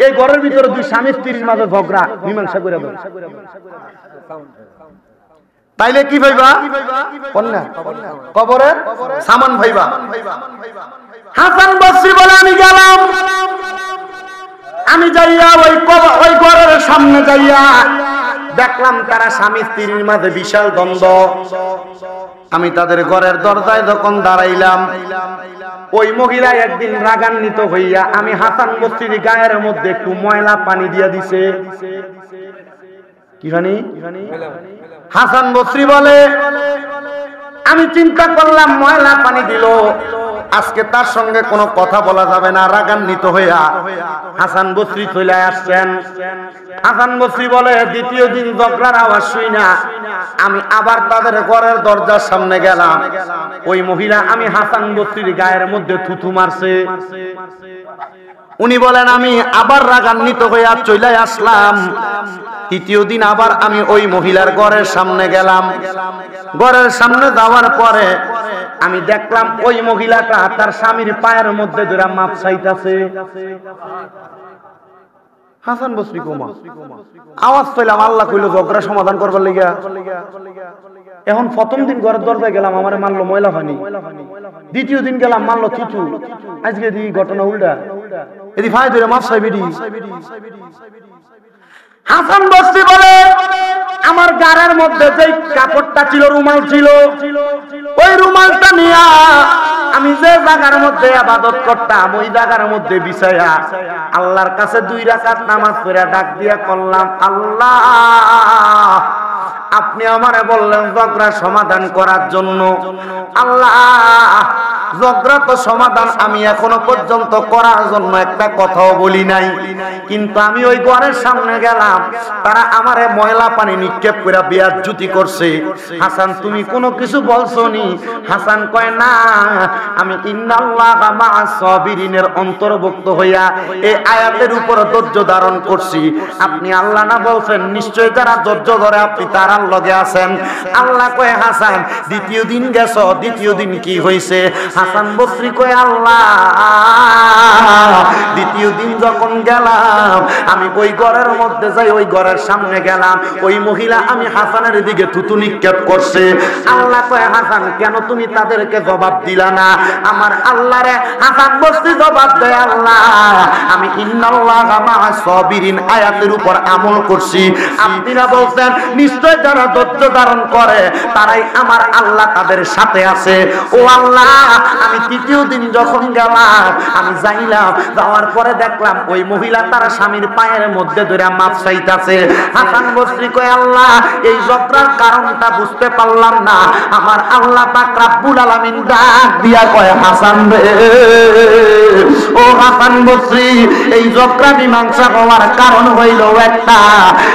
এই ঘরের ভিতরে দুই স্বামী স্ত্রীর মাঝে ঝগড়া মীমাংসা করে দাও। তাইলে কি ভাইবা? কবরের সামান ভাইবা। হাসান বসরি বলে আমি গেলাম, আমি যাইয়া ওই ঘরের সামনে যাইয়া দেখলাম তারা স্বামী স্ত্রীর মাঝে বিশাল দ্বন্দ্ব। আমি তাদের ঘরের দরজায় যখন দাঁড়াইলাম, ওই মহিলা একদিন রাগান্বিত হইয়া আমি হাসান বসরির গায়ের মধ্যে একটু ময়লা পানি দিয়া দিছে। কি জানি হাসান বসরি বলে আমি চিন্তা করলাম ময়লা পানি দিল, আজকে তার সঙ্গে কোনো কথা বলা যাবে না। রাগান্বিত হইয়া হাসান বসরি চলে আসছেন। হাসান বসরি বলে দ্বিতীয় দিন ঝগড়ার আওয়াজ শুই না আমি আবার তাদের ঘরের দরজার সামনে গেলাম। ওই মহিলা আমি হাসান বসরির গায়ের মধ্যে থুথু মারছে। উনি বলেন আমি আবার রাগান্বিত হইয়া চলে আসলাম। তৃতীয় দিন আবার আমি ওই মহিলার ঘরের সামনে গেলাম। ঘরের সামনে যাওয়ার পরে আমি দেখলাম ওই মহিলাটা তার স্বামীর পায়ের মধ্যে ধরে মাপ চাইতাছে। হাসান বসরি কোমা আওয়াজ পেলাম, আল্লাহ কইলো ঝগড়া সমাধান করবার লাগিয়া। এখন প্রথম দিন ঘরের দরজায় গেলাম, আমারে মানলো ময়লা পানি। দ্বিতীয় দিন গেলাম, মানলো থুতু। আজকে দি ঘটনা উল্টা, এদি ভাই ধরে মাপ চাইবেডি। হাসান বসরি বলে আমার গাড়ের মধ্যে যে কাপড়টা ছিল, রুমাল ছিল, ওই রুমালটা নিয়া আমি যে জায়গার মধ্যে ইবাদত করতাম ওই জায়গার মধ্যে বিছায়া আল্লাহর কাছে 2 রাকাত নামাজ পড়ে ডাক দিয়া করলাম, আল্লাহ আপনি আমারে বললেন ঝগড়া সমাধান করার জন্য। আল্লাহ ঝগড়া তো সমাধান আমি এখনো পর্যন্ত করার জন্য একটা কথাও বলি নাই, কিন্তু আমি ওই ঘরের সামনে গেলাম, তারা আমারে ময়লা পানি নিক্ষেপ করে বেয়াজ্জতি করছে। হাসান তুমি কোনো কিছু বলছো নি? হাসান কয় না, আমি ইন্নাল্লাহা মা'আস সাবিরিনের অন্তর্ভুক্ত হইয়া এই আয়াতের উপর ধৈর্য ধারণ করছি। আপনি আল্লাহ না বলছেন নিশ্চয় যারা ধৈর্য ধরে আপনি তার লগে আছেন। আল্লাহ কয় হাসান দ্বিতীয় দিন গেছো, দ্বিতীয় দিন কি হইছে? হাসান বসরি কয় আল্লাহ দ্বিতীয় দিন যখন গেলাম আমি ওই ঘরের মধ্যে যাই, ওই ঘরের সামনে গেলাম, ওই মহিলা আমি হাসানের দিকে থুতু নিক্ষেপ করছে। আল্লাহ কয় হাসান কেন তুমি তাদেরকে জবাব দিলা না? আমার আল্লাহরে হাসান বসরি জবাব দেয়, আল্লাহ আমি ইন্নাল্লাহা মা'আস সাবিরিন আয়াতের উপর আমল করছি। আপনারা বলছেন নিশ্চয় যারা ধৈর্য ধারণ করে তারাই আমার আল্লাহ তাদের সাথে আছে। ও আল্লাহ আমি তৃতীয় দিন যখন গেলাম আমি যাইলাম, যাওয়ার পরে দেখলাম ওই মহিলা তার স্বামীর পায়ের মধ্যে ধরে মাপ চাইতাছে। হাসান বসরি কয় আল্লাহ এই ঝগড়ার কারণটা বুঝতে পারলাম না। আমার আল্লাহ পাক রব্বুল আলামিন ডাক দিয়া কয় হাসান রে, ও হাসান বসরি এই ঝগড়া মীমাংসা হওয়ার কারণ হইল একটা,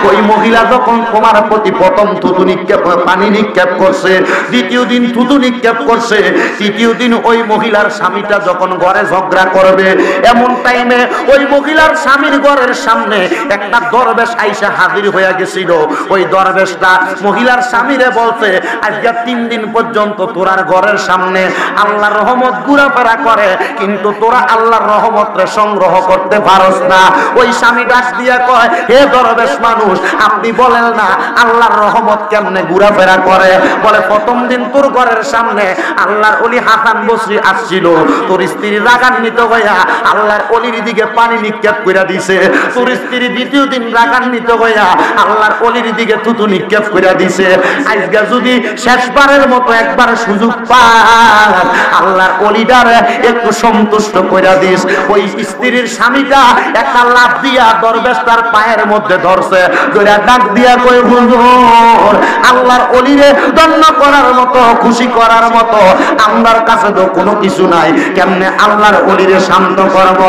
ওই মহিলা যখন তোমার প্রতি প্রথম থুতু নিক্ষেপ পানি নিক্ষেপ করছে, দ্বিতীয় দিন থুতু নিক্ষেপ করছে, তৃতীয় দিন ওই মহিলার স্বামীটা যখন ঘরে ঝগড়া করবে এমন টাইমে ওই মহিলার স্বামীর ঘরের সামনে একটা দরবেশ আইসা হাজির হয়ে গেছিল। ওই দরবেশটা মহিলার স্বামীরে বলছে আজকে 3 দিন পর্যন্ত তোরার ঘরের সামনে আল্লাহর রহমত ঘোরাফেরা করে, কিন্তু তোরা আল্লাহর রহমতরে সংগ্রহ করতে পারস না। ওই স্বামী ডাক দিয়া কয় হে দরবেশ মানুষ আপনি বলেন না আল্লাহর রহমত কেমনে ঘোরাফেরা করে? বলে প্রথম দিন তোর ঘরের সামনে আল্লাহর ওলি হাসান বসরি আসছিল, তোর স্ত্রী রাগান্বিত হইয়া আল্লাহর ওলির দিকে পানি নিক্ষেপ করে দিছে। তোর স্ত্রী দ্বিতীয় দিন রাগান্বিত হইয়া আল্লাহর ওলির দিকে থুতু নিক্ষেপ করে দিছে। আজকে যদি শেষবারের মতো একবার সুযোগ পাস আল্লাহর ওলিটারে একটু সন্তুষ্ট করে দিস। ওই স্ত্রীর স্বামীটা একটা লাফ দিয়া দরবেশ তার পায়ের মধ্যে ধরছে, ধরে ডাক দিয়া কই হুজুর হুজুর আল্লাহর ওলিরে দণ্ড করার মতো খুশি করার মতো আমার কাছে তো কোনো কিছু নাই, কেমনে আল্লাহর ওলিরে শান্ত করব?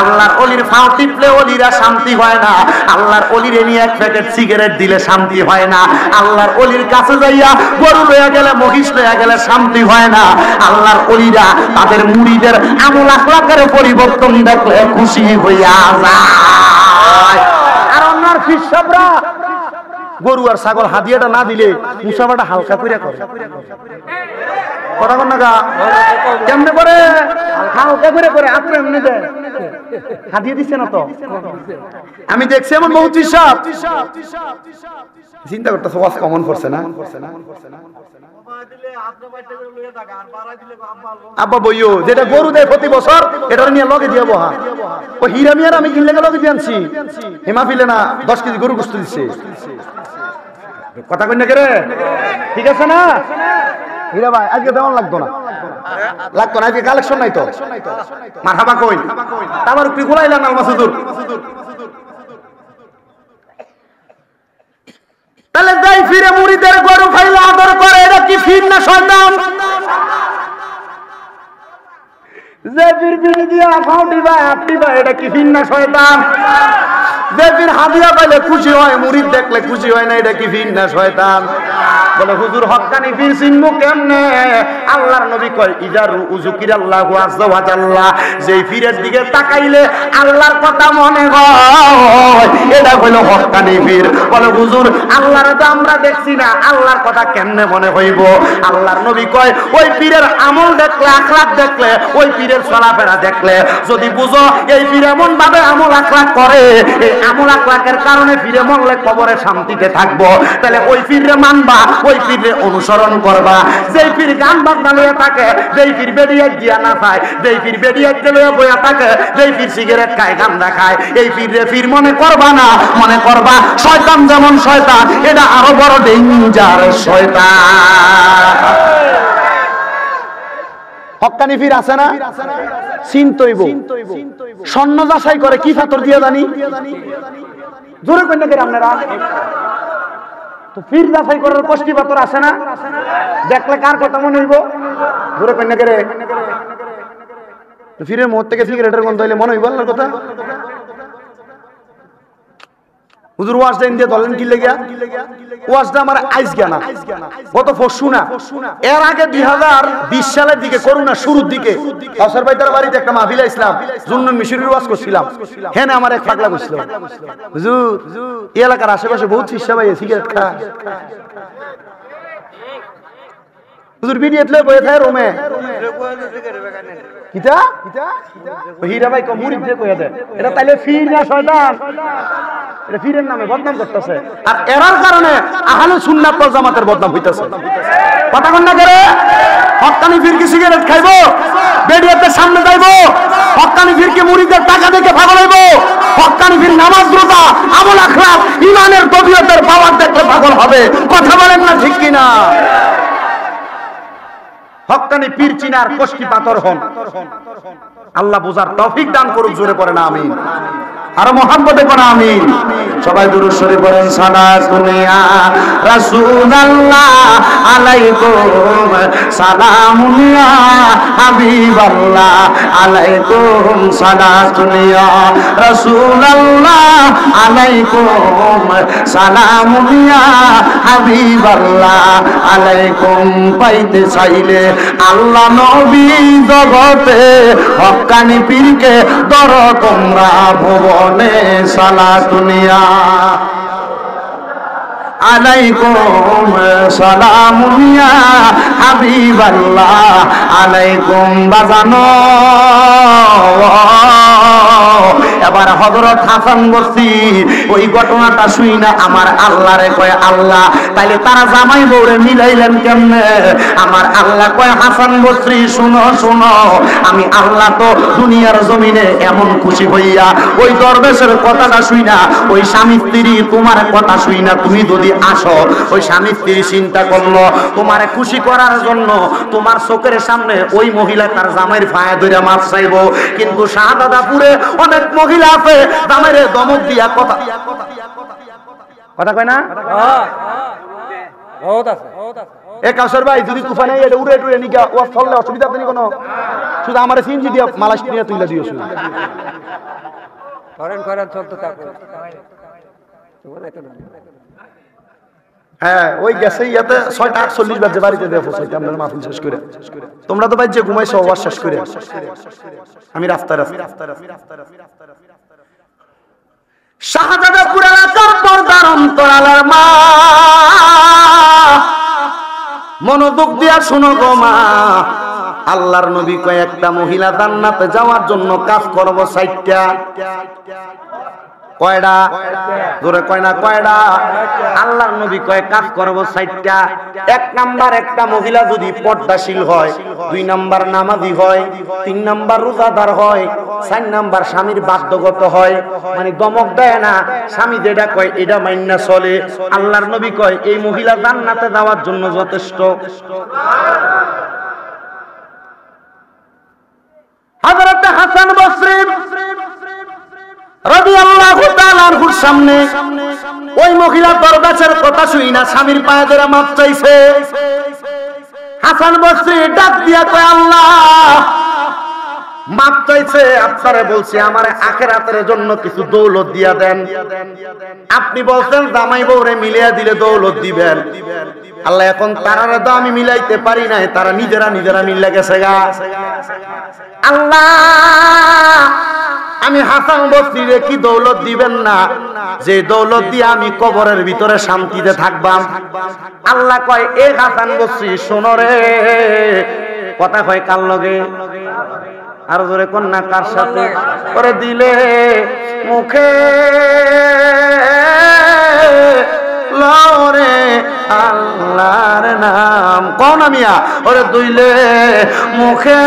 আল্লাহর ওলির ফাও টিপলে ওলিরা শান্তি হয় না, আল্লাহর ওলিরে নিয়ে এক প্যাকেট সিগারেট দিলে শান্তি হয় না, আল্লাহর ওলির কাছে যাইয়া গরু লইয়া গেলে মহিষ লইয়া গেলে শান্তি হয় না। আল্লাহর ওলিরা তাদের মুরিদের আমল আখলাকের পরিবর্তন দেখলে খুশি হইয়া যায়। আর অন্যার ফিসাবরা গরু আর ছাগল হাদিয়াটা না দিলে মুসাফাটা হালকা করে করে, কথা কন না গা? কেমনে করে? হালকা করে করে। আপনি এমনি দেন হাদিয়া দিচ্ছে না তো? আমি দেখছি এমন বহুত হিসাব। চিন্তা করতেছে ওয়াজ কমন করছে না? আব্বা বইও যেটা গরু দেয় প্রতি বছর এটা নিয়ে লগে দিয়ে বহা। ও হীরা মিয়ার আমি কিনলে লগে দিয়ে আনছি, হেমা ফিলে না 10 কেজি গরু গোশত দিচ্ছে। কথা কই না কে রে? ঠিক আছে না হীরা ভাই? আজকে দেওয়ান লাগতো না, লাগতো না, আজকে কালেকশন নাই তো। মারহাবা কই তারপর একটু খোলাইলাম না মাসুদুর। তাহলে যাই ফিরে মুরিদের গরু খাইলে আদর করে, এটা কি ফির না শয়তান? যে ফির বিড়ি দিয়া ফাউটি ভাই আপনি ভাই, এটা কি ফির না শয়তান? যে ফির হাদিয়া পাইলে খুশি হয়, মুরিদ দেখলে খুশি হয় না, এটা কি ফির না শয়তান? বলে হুজুর হক্কানি ফির চিনবো কেমনে? আল্লাহর নবী কয় ইজারু উযুকিরাল্লাহু আযজা ওয়া জাল্লা, যেই ফিরের দিকে তাকাইলে আল্লাহর কথা মনে হয়, এটা হলো হক্কানি ফির। বলে হুজুর আল্লাহর তো আমরা দেখছি না, আল্লাহর কথা কেমনে মনে হইব? আল্লাহর নবী কয় ওই পীরের আমল দেখলে, আখলাক দেখলে, ওই পীরের চলাফেরা দেখলে যদি বুঝো এই পীর এমন ভাবে আমল আখলাক করে, এই আমল আখলাকের কারণে পীরে মরলে কবরে শান্তিতে থাকবো, তাহলে ওই পীরে মানবা, ওই পীরে অনুসরণ করবা। যেই পীর গান বাজনা লইয়া থাকে, যেই পীর বেরিয়ে দিয়া না খায়, যেই পীর বেরিয়ে লইয়া বইয়া থাকে, যেই পীর সিগারেট খায়, গান্দা খায়, এই পীরে পীর মনে করবা না, মনে করবা শয়তান যেমন শয়তান, এটা আরো বড় ডেঞ্জার শয়তান। হক্কানি ফির আছে না? চিনতইব। স্বর্ণ যাচাই করে কি পাথর দিয়ে জানি? জোরে কন্যা করে আপনারা তো ফির যাচাই করার কষ্টি পাথর আছে না? দেখলে কার কথা মনে হইব? জোরে কন্যা করে। ফিরের মোড় থেকে সিগারেটের গন্ধ হইলে মনে হইব আল্লাহর কথা? হুজুর ওয়াজটা ইন্ডিয়া দলেন কি লেগিয়া? ওয়াজটা আমার আইস জ্ঞানা গত পরশু না, এর আগে 2020 সালের দিকে করোনা শুরুর দিকে কাউসার ভাইদার বাড়িতে একটা মাহফিল ইসলাম জুন্নুন মিশরের ওয়াজ করছিলাম। হ্যাঁ আমার এক পাগলা বসছিল, হুজুর এই এলাকার আশেপাশে বহুত শিষ্যা ভাই সিগারেট খায়, হুজুর বিডিএত লয়ে বসে থাকে রুমে। কিটা হীরা ভাই মুরিদ যে কইয়া দেয় এটা তাইলে ফির না শয়তান? এটা ফিরের নামে বদনাম করতেছে, আর এরার কারণে আহলে সুন্নাত ওয়াল জামাতের বদনাম হইতাছে। কথা কন না করে? হক্কানি ফির কি সিগারেট খাইবো? বেডিয়াতের সামনে যাইবো? হক্কানি ফির কি মুরিদের টাকা দেখে পাগল হইব? হক্কানি ফির নামাজ রোজা আমল আখলাক ঈমানের তবিয়তের পাওয়ার দেখলে পাগল হবে। কথা বলেন না ঠিক কিনা? হক্কানি পীর চিনার কষ্টি পাথর হন। আল্লাহ বুঝার তৌফিক দান করুক, জোরে পড়েন আমিন। আর মোহাম্মদে পড়া আমিন। সবাই দুরূদ শরীফ পড়েন। সালাতুন ইয়া রাসূলুল্লাহ আলাইকুম, সালামুন ইয়া হাবিবাল্লাহ আলাইকুম, সালাতুন ইয়া রাসূলুল্লাহ আলাইকুম, সালামুন ইয়া হাবিবাল্লাহ আলাইকুম। পাইতে চাইলে আল্লাহ নবী জগতে হক্কানি পীরকে দর তোমরা ভুবনে। সালাতুন ইয়া আলাইকুম, সালামুন ইয়া হাবিবাল্লাহ আলাইকুম। বাজানো এবার হযরত হাসান বসরি ওই ঘটনাটা শুই না আমার আল্লাহরে কয় আল্লাহ তাইলে তারা জামাই বউরে মিলাইলেন কেমনে? আমার আল্লাহ কয় হাসান বসরি শুনো শুনো, আমি আল্লাহ তো দুনিয়ার জমিনে এমন খুশি হইয়া ওই দরবেশের কথাটা শুই না, ওই স্বামী স্ত্রী তোমার কথা শুই না, তুমি যদি আসো ওই স্বামী স্ত্রী চিন্তা করলো তোমারে খুশি করার জন্য তোমার চোখের সামনে ওই মহিলা তার জামাইয়ের ফায়া ধরে মাছ চাইব, কিন্তু শাহদাদাপুরে অনেক মহিলা আছে জামাইরে দমক দিয়া কথা কথা কয় না? বহুত আছে এ কাউসার ভাই যদি তুফান এটা উড়ে টুড়ে নিকা ও ফললে অসুবিধা আপনি কোনো শুধু আমার সিনজি দিয়া মালাশ নিয়ে তুইলা দিও শুধু করেন করেন চলতে থাকুন হ্যাঁ ওই গেছে ইয়াতে 6:48 বাজে বাড়িতে দেবো সেটা আমরা মাহফিল শেষ করে তোমরা তো ভাই যে ঘুমাইছো ওয়াজ শেষ করে আমি রাস্তায় শাহজাদাপুর এলাকার পর্দার অন্তরালার মা মনোযোগ দিয়া শুনো গো মা আল্লাহর নবী কয় একটা মহিলা জান্নাতে যাওয়ার জন্য কাজ করব 60টা কয়টা জোরে কয় না কয়টা আল্লাহর নবী কয় কাজ করব 60টা এক নাম্বার একটা মহিলা যদি পর্দাশীল হয় দুই নাম্বার নামাজি হয় তিন নাম্বার রোজাদার হয় চার নাম্বার স্বামীর বাধ্যগত হয় মানে দমক দেয় না স্বামী যেটা কয় এটা মাইন্না চলে আল্লাহর নবী কয় এই মহিলা জান্নাতে যাওয়ার জন্য যথেষ্ট হযরত হাসান বসরি রাদিয়াল্লাহু তাআলা আনহুর সামনে ওই মহিলা দরগাছের কথা শুই না স্বামীর পায়ে ধরে মাপ চাইছে হাসান বসরি ডাক দিয়া কয় আল্লাহ মাপ চাইছে আপনারে বলছি আমারে আখিরাতের জন্য কিছু দৌলত দিয়া দেন আপনি বলছেন জামাই বউরে মিলিয়ে দিলে দৌলত দিবেন আল্লাহ এখন তারারে তো আমি মিলাইতে পারি নাই তারা নিজেরা মিলে গেছে গা আল্লাহ আমি হাসান বসরিরে কি দৌলত দিবেন না যে দৌলত দিয়ে আমি কবরের ভিতরে শান্তিতে থাকবাম আল্লাহ কয় এ হাসান বসরি শোনো রে কথা কয় কার লগে আর জোরে কোন না কার সাথে করে দিলে মুখে লরে আল্লাহর নাম কোন আমিয়া ওরে দুইলে মুখে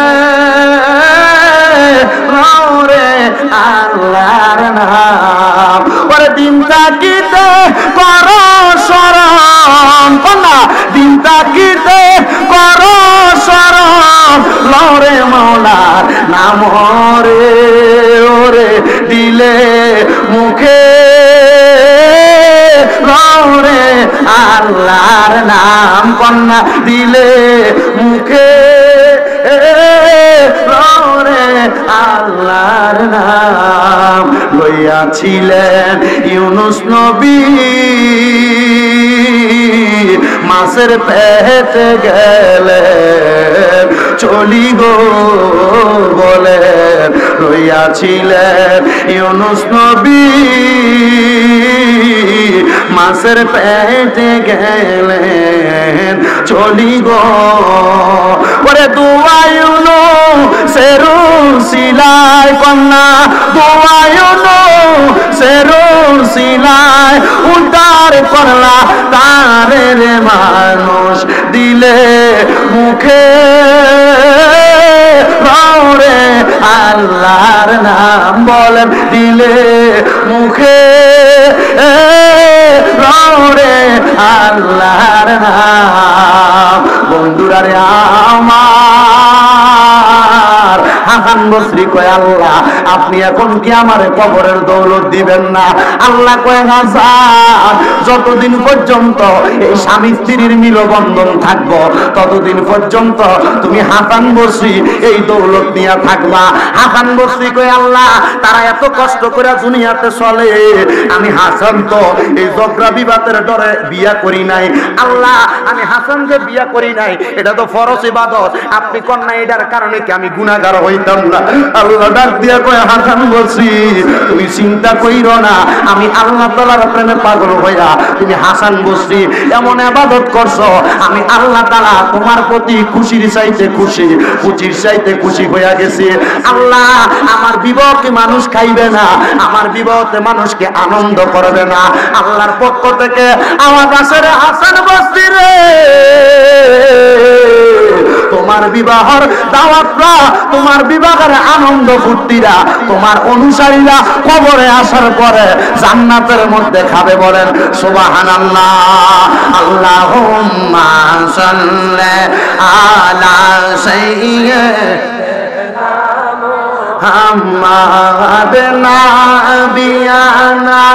লরে আল্লাহর নাম ওরে দিন তাকিতে করো শরণ কোন না দিন তাকিতে করো শরণ লরে মাওলার নাম রে ওরে দিলে মুখে লরে আল্লাহর নাম কন্যা দিলে মুখে লরে আল্লাহর নাম লইয়াছিলেন ইউনুস নবী মাছের পেটে গেলে চলি গো বলে লইয়াছিলেন ইউনুস নবী মাছের পেটে গেলেন চলি গো ওরে দুয়ায়ুনো সেরু সিলাই কন্যা দুয়ায়ুনো সেরু সিলাই উদ্ধার করলা তারে রে মানুষ দিলে মুখে রে আল্লাহর নাম বলেন দিলে মুখে রে আল্লাহর নাম বন্ধুরা রে আমার হাসান বসরি কয় আল্লাহ আপনি এখন কি আমারে কবরের দৌলত দিবেন না আল্লাহ কয় হাসান যতদিন পর্যন্ত এই স্বামী স্ত্রীর মিলবন্ধন থাকবো ততদিন পর্যন্ত তুমি হাসান বসরি এই দৌলত নিয়ে থাকবা হাসান বসরি কয় আল্লাহ তারা এত কষ্ট করে দুনিয়াতে চলে আমি হাসান তো এই ঝগড়া বিবাদের ডরে বিয়া করি নাই আল্লাহ আমি হাসানকে বিয়া করি নাই এটা তো ফরজ ইবাদত আপনি কোন না এটার কারণে কি আমি গুনাহগার হইতাম না আল্লাহ ডাক দিয়া কয় হাসান বসরি তুমি চিন্তা কইরো না আমি আল্লাহ তাআলার প্রেমে পাগল হইয়া তুমি হাসান বসরি এমন ইবাদত করছো আমি আল্লাহ তাআলা তোমার প্রতি খুশির চাইতে খুশির চাইতে খুশি হইয়া গেছি আল্লাহ আমার বিবাহকে মানুষ খাইবে না আমার বিবাহতে মানুষকে আনন্দ করবে না আল্লাহর পক্ষ থেকে আওয়াজ আসে রে হাসান বসরি রে তোমার বিবাহর দাওয়াতরা তোমার বিবাহের আনন্দ ফুর্তিরা তোমার অনুসারীরা কবরে আসার পরে জান্নাতের মধ্যে খাবে বলেন সুবহানাল্লাহ আল্লাহুম্মা সাল্লি আলা সাইয়্যিদিনা মুহাম্মাদ নাবিয়ানা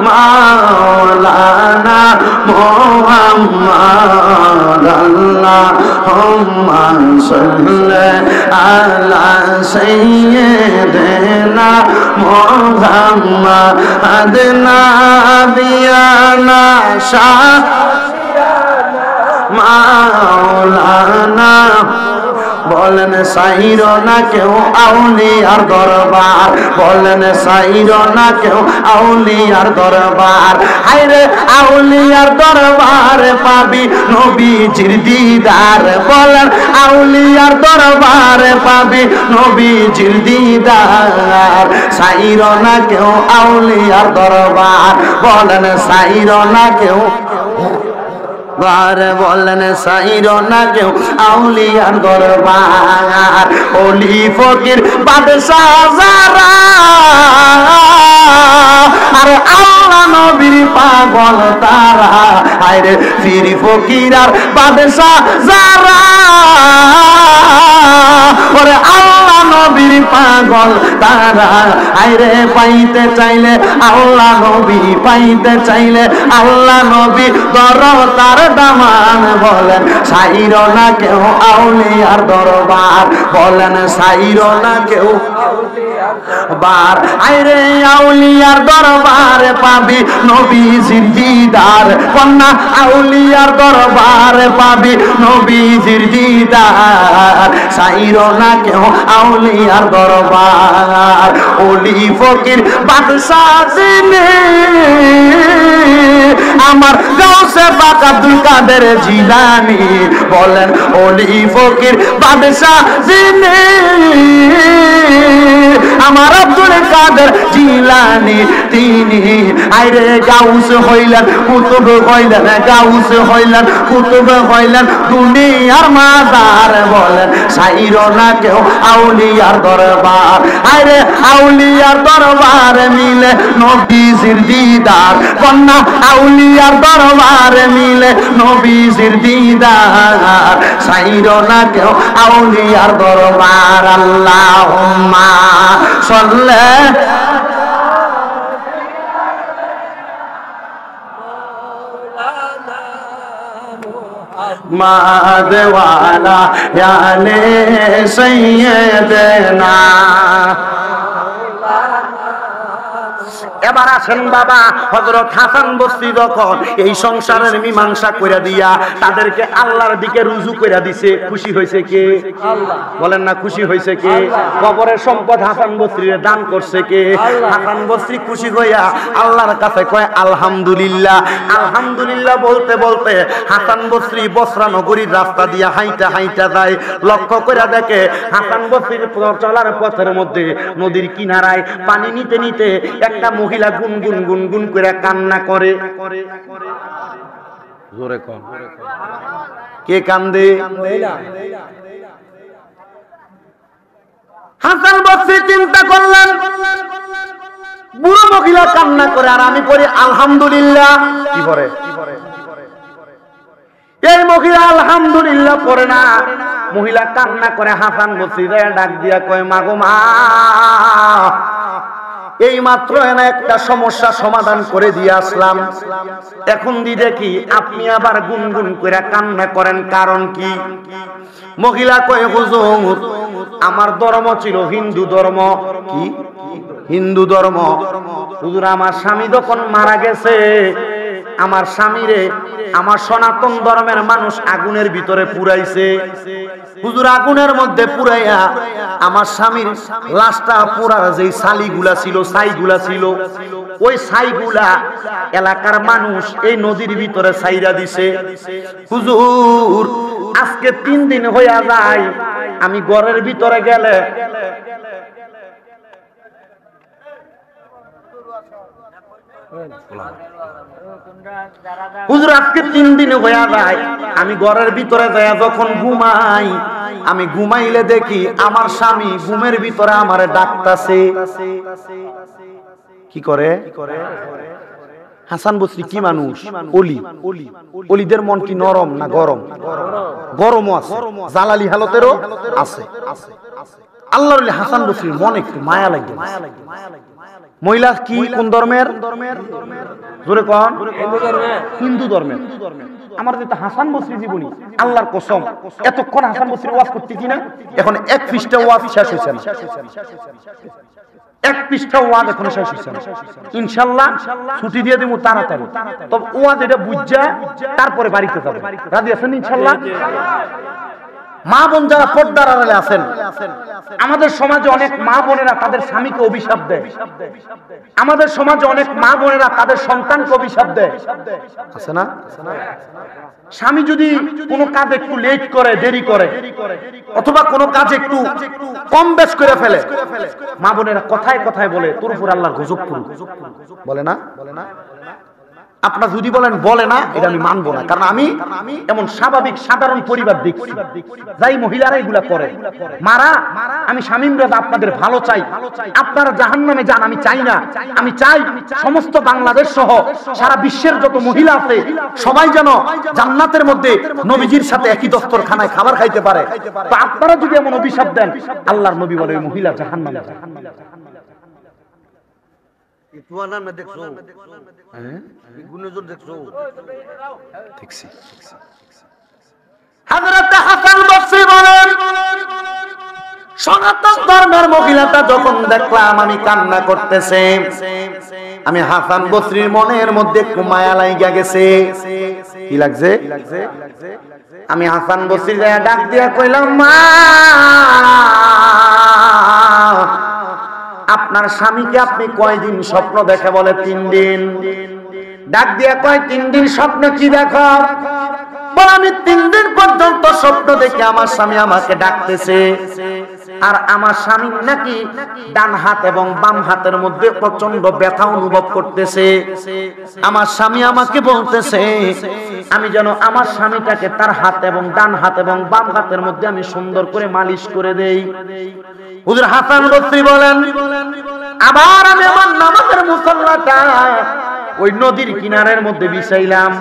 মাওলানা মাওলানা মুহাম্মদ আল্লাহুম্মা সাল্লি আলা সাইয়্যিদিনা মুহাম্মদ নাবিয়ানা শাহ মাওলানা বলেন সাইর না কেউ আউলিয়ার দরবার বলেন সাইর না কেউ আউলিয়ার দরবার হায়রে আউলিয়ার দরবার পাবি নবীজির দিদার বলেন আউলিয়ার দরবার পাবি নবীজির দিদার সাইর না কেউ আউলিয়ার দরবার বলেন সাইর না কেউ বলেন সাইর না কেউ আউলিয়ার দরবার ওলি ফকির বাদশাহ যারা আর আল্লাহ নবীর পাগল তারা আরে পীর ফকির আর বাদশাহ যারা ওরে আল্লাহ নবীর পাগল তারা আরে পাইতে চাইলে আল্লাহ নবী পাইতে চাইলে আল্লাহ নবী দর তার দামান বলেন সাইর না কেউ আউলিয়ার দরবার বলেন সাইর না কেউ বার আইরে আউলিয়ার দরবার পাবি নবীজির দিদার কন্যা আউলিয়ার দরবার পাবি নবীজির দিদার সাইর না কেউ আউলিয়ার দরবার ওলি ফকির বাদশাহ জিনে আমার গাউসে পাক আব্দুল কাদের জিলানী বলেন ওলি ফকির বাদশাহ জিনে আমার আব্দুল কাদের জিলানী তিনি আইরে গাউস হইলেন কুতুব হইলেন গাউস হইলেন কুতুব হইলেন দুনিয়ার মাদার বলেন সাইর না কেউ আউলিয়ার দরবার আইরে আউলিয়ার দরবার মিলে নবীজির দিদার কন্যা আউলিয়ার দরবার মিলে নবীজির দিদার সাইর না কেউ আউলিয়ার দরবার আল্লাহুম্মা সাল্লি মাদওয়ালা ইয়ানে সাইয়্যিদিনা এবার আসেন বাবা হযরত হাসান বসরি যখন এই সংসারের মীমাংসা কইরা দিয়া তাদেরকে আল্লাহর দিকে রুজু কইরা দিছে খুশি হইছে কে আল্লাহ বলেন না খুশি হইছে কে কবরের সম্পদ হাসান বসরির দান করছে কে হাসান বসরি খুশি হইয়া আল্লাহর কাছে কয় আলহামদুলিল্লাহ আলহামদুলিল্লাহ বলতে বলতে হাসান বসরি বসরা নগরীর রাস্তা দিয়া হাইটা হাইটা যায় লক্ষ্য কইরা দেখে হাসান বসরির চলার পথের মধ্যে নদীর কিনারায় পানি নিতে নিতে একটা মহিলা গুনগুন গুনগুন করে কান্না করে জোরে কোন কে কান্দে হাসান বসরি চিন্তা করলেন বুড়ো মহিলা কান্না করে আর আমি পড়ি আলহামদুলিল্লাহ কি পড়ে এই মহিলা আলহামদুলিল্লাহ পড়ে না মহিলা কান্না করে হাসান বসরি ডাক দিয়া কয় মাগো মা এই মাত্র এনে একটা সমস্যা সমাধান করে দিয়ে আসলাম এখন দি দেখি আপনি আবার গুনগুন করে কান্না করেন কারণ কি মহিলা কয় হুজুর আমার ধর্ম ছিল হিন্দু ধর্ম কি হিন্দু ধর্ম হুজুর আমার স্বামী যখন মারা গেছে আমার স্বামীরে আমার সনাতন ধর্মের মানুষ আগুনের ভিতরে পুরাইছে হুজুর আগুনের মধ্যে পুরাইয়া আমার স্বামীর লাশটা পুরার যেই ছাইগুলা ছিল ওই ছাইগুলা এলাকার মানুষ এই নদীর ভিতরে ছাইরা দিছে হুজুর আজকে 3 দিন হইয়া যায় আমি ঘরের ভিতরে গেলে হুজুর আজকে 3 দিন হইয়া যায় আমি ঘরের ভিতরে যাইয়া যখন ঘুমাই আমি ঘুমাইলে দেখি আমার স্বামী ঘুমের ভিতরে আমারে ডাকতাছে কি করে হাসান বসরি কি মানুষ অলিদের মন কি নরম না গরম গরমও আছে জালালি হালতেরও আছে আল্লাহর হাসান বসরির মনে একটু মায়া লাগে মহিলা কি কোন ধর্মের? জোরে কোন? হিন্দু ধর্মের। আমার যেটা হাসান বসরি জীবনী, আল্লাহর কসম এতক্ষণ হাসান বসরি ওয়াজ করতেছি না, এখন এক পৃষ্ঠা ওয়াজ শেষ হয়েছে না, এক পৃষ্ঠা ওয়াজ এখনো শেষ হয়েছে না। ইনশাআল্লাহ ছুটি দিয়ে দেবো তাড়াতাড়ি, তবে ওয়াজ এটা বুঝা তারপরে বাড়িতে যাবে। রাজি আছেন ইনশাআল্লাহ? মা বোন যারা পর্দার আড়ালে আছেন, আমাদের সমাজে অনেক মা বোনেরা তাদের স্বামীকে অভিশাপ দেয়, আমাদের সমাজে অনেক মা বোনেরা তাদের সন্তানকে অভিশাপ দেয়, আছে না? স্বামী যদি কোনো কাজ একটু লেট করে, দেরি করে, অথবা কোনো কাজ একটু কম বেশ করে ফেলে, মা বোনেরা কথায় কথায় বলে তোর উপর আল্লাহর গজব করুক, বলে না? আপনারা যদি বলেন বলে না, এটা আমি মানবো না, কারণ আমি এমন স্বাভাবিক সাধারণ পরিবার দেখছি যাই মহিলারা এগুলা করে। মারা, আমি স্বামীরা আপনাদের ভালো চাই, আপনারা জাহান্নামে যান আমি চাই না। আমি চাই সমস্ত বাংলাদেশ সহ সারা বিশ্বের যত মহিলা আছে সবাই যেন জান্নাতের মধ্যে নবীজির সাথে একই দস্তরখানায় খাবার খাইতে পারে। তো আপনারা যদি এমন অভিশাপ দেন, আল্লাহর নবী বলে ওই মহিলা জাহান্নামে যাবে। হযরত হাসান বসরি বলেন, সনাতন ধর্মের মহিলাটা যখন দেখলাম আমি কান্না করতেছে, আমি হাসান বসরির মনের মধ্যে একটু মায়া লাইগা গেছে। কি লাগছে? আমি হাসান বসরি ডাক দিয়া কইলাম, মা আপনার স্বামীকে আপনি কয়দিন স্বপ্ন দেখে? বলে 3 দিন। ডাক দিয়া কয় 3 দিন স্বপ্ন কি দেখো? বলে আমি 3 দিন পর্যন্ত স্বপ্ন দেখে আমার স্বামী আমাকে ডাকতেছে, আর আমার স্বামী নাকি ডান হাত এবং বাম হাতের মধ্যে প্রচন্ড ব্যথা অনুভব করতেছে। আমার স্বামী আমাকে বলতেছে আমি যেন আমার স্বামীটাকে তার হাত এবং ডান হাত এবং বাম হাতের মধ্যে আমি সুন্দর করে মালিশ করে দেই। হুজুর হাসান বসরি বলেন, আবার আমি আমার নামাজের মুসল্লাটা ওই নদীর কিনারের মধ্যে বিছাইলাম,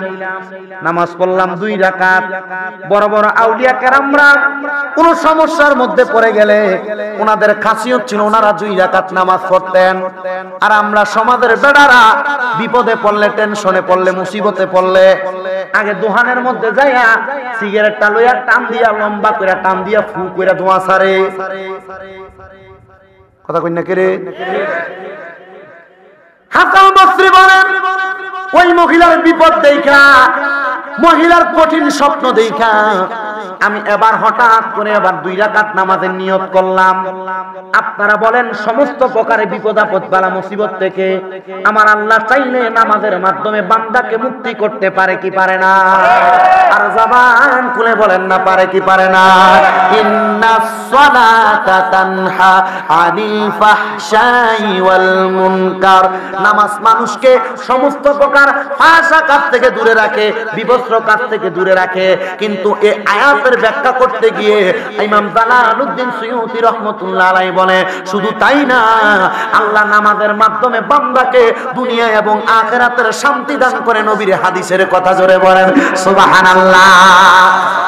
নামাজ পড়লাম 2 রাকাত। বড় বড় আউলিয়া কেরামরা কোন সমস্যার মধ্যে পড়ে গেলে ওনাদের খাসিয়ত ছিল ওনারা 2 রাকাত নামাজ পড়তেন, আর আমরা সমাজের বেড়ারা বিপদে পড়লে, টেনশনে পড়লে, মুসিবতে পড়লে আগে দোহানের মধ্যে যাইয়া সিগারেটটা লইয়া টান দিয়া, লম্বা করে টান দিয়া ফু করে ধোঁয়া ছাড়ে। কথা কই না কে রে? হাসান বসরি বলেন, ওই মহিলার বিপদ দেখা, মহিলার কঠিন স্বপ্ন দেখা আমি এবার হঠাৎ করে এবার 2 রাকাত নামাজের নিয়ত করলাম। আপনারা বলেন সমস্ত প্রকারে বিপদ আপদ বালা মুসিবত থেকে আমার আল্লাহ চাইলে নামাজের মাধ্যমে বান্দাকে মুক্তি করতে পারে কি পারে না? আর জবান খুলে বলেন না পারে কি পারে না? ইন্নাস সালাতা তানহা আনিল ফাহশাই ওয়াল মুনকার। নামাজ মানুষকে সমস্ত প্রকার ফাহশা কাজ থেকে দূরে রাখে, বিভৎস কাজ থেকে দূরে রাখে। কিন্তু এই আয়াতের ব্যাখ্যা করতে গিয়ে ইমাম জালালউদ্দিন সুয়ুতী রাহমাতুল্লাহ আলাইহি বলে, শুধু তাই না, আল্লাহ নামাজের মাধ্যমে বান্দাকে দুনিয়া এবং আখিরাতের শান্তি দান করে। নবীর হাদিসের কথা জোরে বলেন সুবহানাল্লাহ।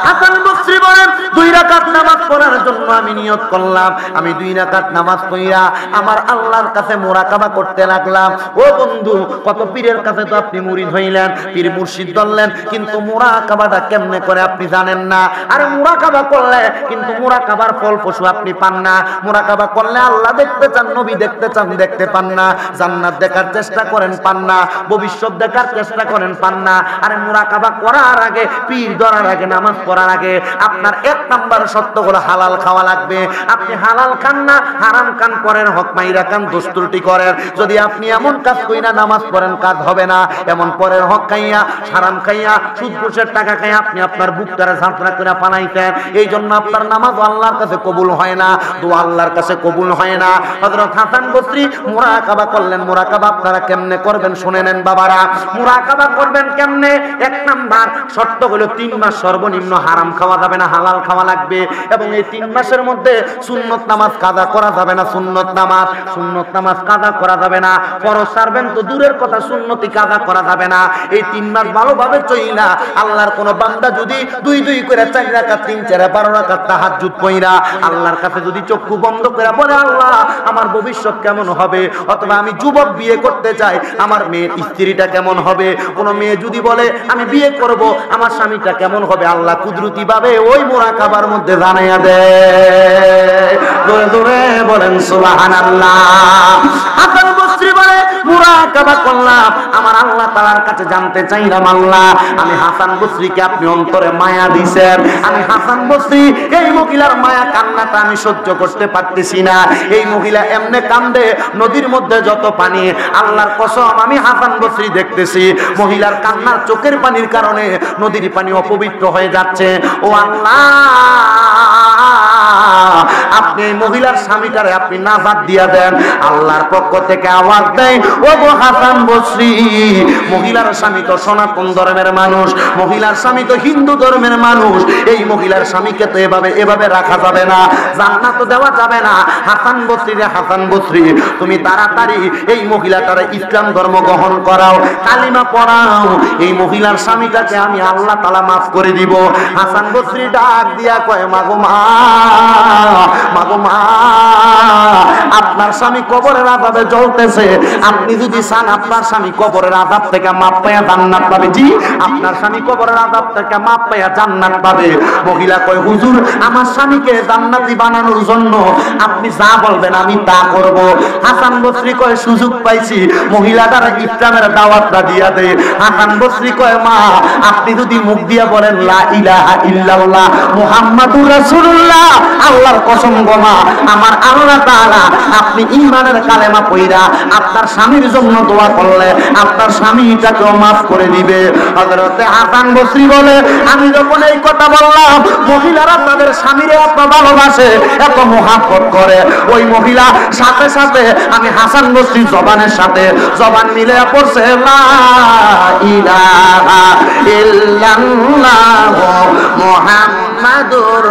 হাসান বসরি বলেন, 2 রাকাত নামাজ পড়ার জন্য আমি নিয়ত করলাম। আমি 2 রাকাত নামাজ পড়িয়া আমার আল্লাহর কাছে মুরাকাবা করতে লাগলাম। ও বন্ধু, কত পীরের কাছে তো আপনি মুরিদ হইলেন, পীর মুর্শিদ ধরলেন, কিন্তু মুরাকাবাটা কেমনে করে আপনি জানেন না। আরে মুরাকাবা করলে কিন্তু মুরাকাবার ফল পশু আপনি পান না। মুরাকাবা করলে আল্লাহ দেখতে চান, নবী দেখতে চান, দেখতে পান না। জান্নাত দেখার চেষ্টা করেন, পান না। ভবিষ্যৎ দেখার চেষ্টা করেন, পান না। আরে মুরাকাবা করার আগে, পীর ধরার আগে, নামাজ পড়ার আগে আপনার 1 নাম্বার শর্ত হলো হালাল খাওয়া লাগবে। আপনি হালাল খান না, হারাম খান, পরের হক মাইরা খান, দুষ্টুটি করেন। যদি আপনি এমন কাজ কইরা নামাজ পড়েন, কাজ হবে না। এমন পরের হক খাইয়া, হারাম খাইয়া, সুদ ঘুষের টাকা খাইয়া আপনি আপনার বুকটারে ঝাঁকড়া করে পানাইতেন। এই জন্য আপনার নামাজ আল্লাহর কাছে কবুল হয় না, দোয়া আল্লাহর কাছে কবুল হয় না। হযরত হাসান বসরি মুরাকাবা করলেন। মুরাকাবা আপনারা কেমনে করবেন শুনে নেন বাবারা। মুরাকাবা করবেন কেমনে? 1 নাম্বার শর্ত হলো 3 মাস সর্বনিম্ন হারাম খাওয়া যাবে যাবে না, হালাল খাওয়া লাগবে। এবং এই 3 মাসের মধ্যে সুন্নত নামাজ কাজা করা যাবে না, সুন্নত নামাজ কাজা করা যাবে না। ফরজ সারবেন তো দূরের কথা, সুন্নতি কাজা করা যাবে না। এই 3 মাস ভালোভাবে চইলা আল্লাহর কোন বান্দা যদি 2 করে 4 রাকাত 3 4 12 রাকাত তাহাজ্জুদ কইরা আল্লাহর কাছে যদি চক্ষু বন্ধ করে বলে, আল্লাহ আমার ভবিষ্যৎ কেমন হবে, অথবা আমি যুবক বিয়ে করতে চাই, আমার মেয়ের স্ত্রীটা কেমন হবে, কোন মেয়ে যদি বলে আমি বিয়ে করব, আমার স্বামীটা কেমন হবে, আল্লাহ কুদরতি ভাবে ওই মুরাকাবার মধ্যে জানাইয়া দেয়। জোরে জোরে বলেন সুবহানাল্লাহ। হাসান বসরি বলে মুরাকাবা করলাম, আমার আল্লাহ তাআলার কাছে জানতে চাইলাম, আল্লাহ আমি হাসান বসরিকে আপনি অন্তরে মায়া দিয়েছেন, আমি হাসান বসরি এই মহিলার মায়া কান্নাটা আমি সহ্য করতে পারতেছি না। এই মহিলা এমনে কান্দে, নদীর মধ্যে যত পানি, আল্লাহর কসম আমি হাসান বসরি দেখতেছি মহিলার কান্নার চোখের পানির কারণে নদীর পানি অপবিত্র হয়ে যাচ্ছে। ও আল্লাহ, আপনি মহিলার স্বামীটারে আপনি নাজাত দিয়া দেন। আল্লাহর পক্ষ থেকে আওয়াজ দেয়, ও গো হাসান বসরি, মহিলার স্বামী তো সনাতন ধর্মের মানুষ, মহিলার স্বামী তো হিন্দু ধর্মের মানুষ, এই মহিলার স্বামীকে তো এভাবে রাখা যাবে না, জান্নাত তো দেওয়া যাবে না। হাসান বসরি রে হাসান বসরি, তুমি তাড়াতাড়ি এই মহিলাটারে ইসলাম ধর্ম গ্রহণ করাও, কালিমা পড়াও, এই মহিলার স্বামীটাকে আমি আল্লাহ তাআলা মাফ করে দিব। হাসান বসরি ডাক দিয়া কয়, মাগো মা, মাগো মা, আপনার স্বামী কবরের আযাবে জ্বলতেছে, আপনি যদি চান আপনার স্বামী কবরের আযাব থেকে মাপ পায়া জান্নাত পাবে। জি, আপনার স্বামী কবরের আযাব থেকে মাপ পায়া জান্নাত পাবে। মহিলা কয়, হুজুর আমার স্বামীকে জান্নাতি বানানোর জন্য আপনি যা বলবেন আমি তা করব। হাসান বসরি কয়, সুযোগ পাইছি, মহিলাটার ইসলামের দাওয়াতটা দিয়া দে। হাসান বসরি কয়, মা আপনি যদি মুখ দিয়া বলেন লা ইলাহা ইল্লাল্লাহ মুহাম্মাদুর রাসূলুল্লাহ, আল্লাহর কসম গো মা, আমার আল্লাহ তাআলা আপনি ঈমানের কালেমা পড়া আপনার স্বামীর জন্য দোয়া করলে আপনার স্বামীটাকেও মাফ করে দিবে। হযরতে হাসান বসরি বলে, আমি যখন এই কথা বললাম, মহিলারা তাদের স্বামীরে এত ভালোবাসে, এত মহব্বত করে, ওই মহিলা সাথে সাথে আমি হাসান বসরির জবানের সাথে জবান মিলে পড়ছে, লা ইলাহা ইল্লাল্লাহ মুহাম্মাদুর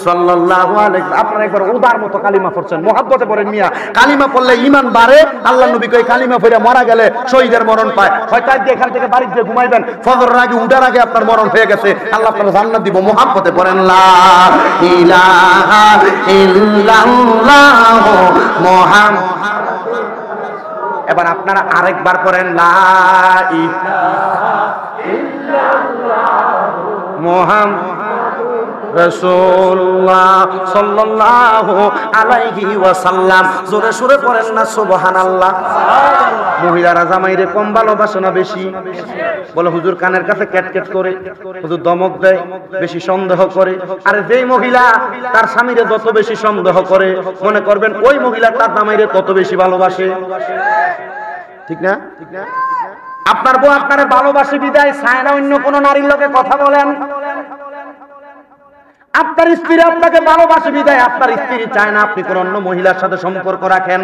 সাল্লাল্লাহু আলাইহি। আপনারা একবার উদার মতো কালিমা পড়ছেন, মহব্বতে পড়েন মিয়া। কালিমা পড়লে ঈমান বাড়ে। আল্লাহর নবী কই, কালিমা পড়ে মারা গেলে শহীদের মরণ পায়। হয়তো আজকে এখান থেকে বাড়ি গিয়ে ঘুমাইবেন, ফজরের আগে উঠার আগে আপনার মরণ হয়ে গেছে, আল্লাহ আপনার জান্নাত দিব। মহব্বতে পড়েন লা ইলাহা ইল্লাল্লাহ মুহাম্মাদ। এবার আপনারা আরেকবার পড়েন, লা ইলাহা ইল্লাল্লাহ মুহাম্মাদুর রাসূলুল্লাহ সাল্লাল্লাহু আলাইহি ওয়াসাল্লাম। জোরে সুরে পড়েন না সুবহানাল্লাহ। মহিলারা জামাইরে কম ভালোবাসে না বেশি? বলে হুজুর কানের কাছে ক্যাটক্যাট করে, হুজুর দমক দেয়, বেশি সন্দেহ করে। আরে যেই মহিলা তার স্বামীরে যত বেশি সন্দেহ করে, মনে করবেন ওই মহিলা তার জামাইরে তত বেশি ভালোবাসে। ঠিক না? আপনার বউ আপনারে ভালোবাসে বিদায় চায় না অন্য কোন নারীর লগে কথা বলেন। আপনার স্ত্রী আপনাকে ভালোবাসে বিদায় আপনার স্ত্রী চায় না আপনি কোন অন্য মহিলার সাথে সম্পর্ক রাখেন।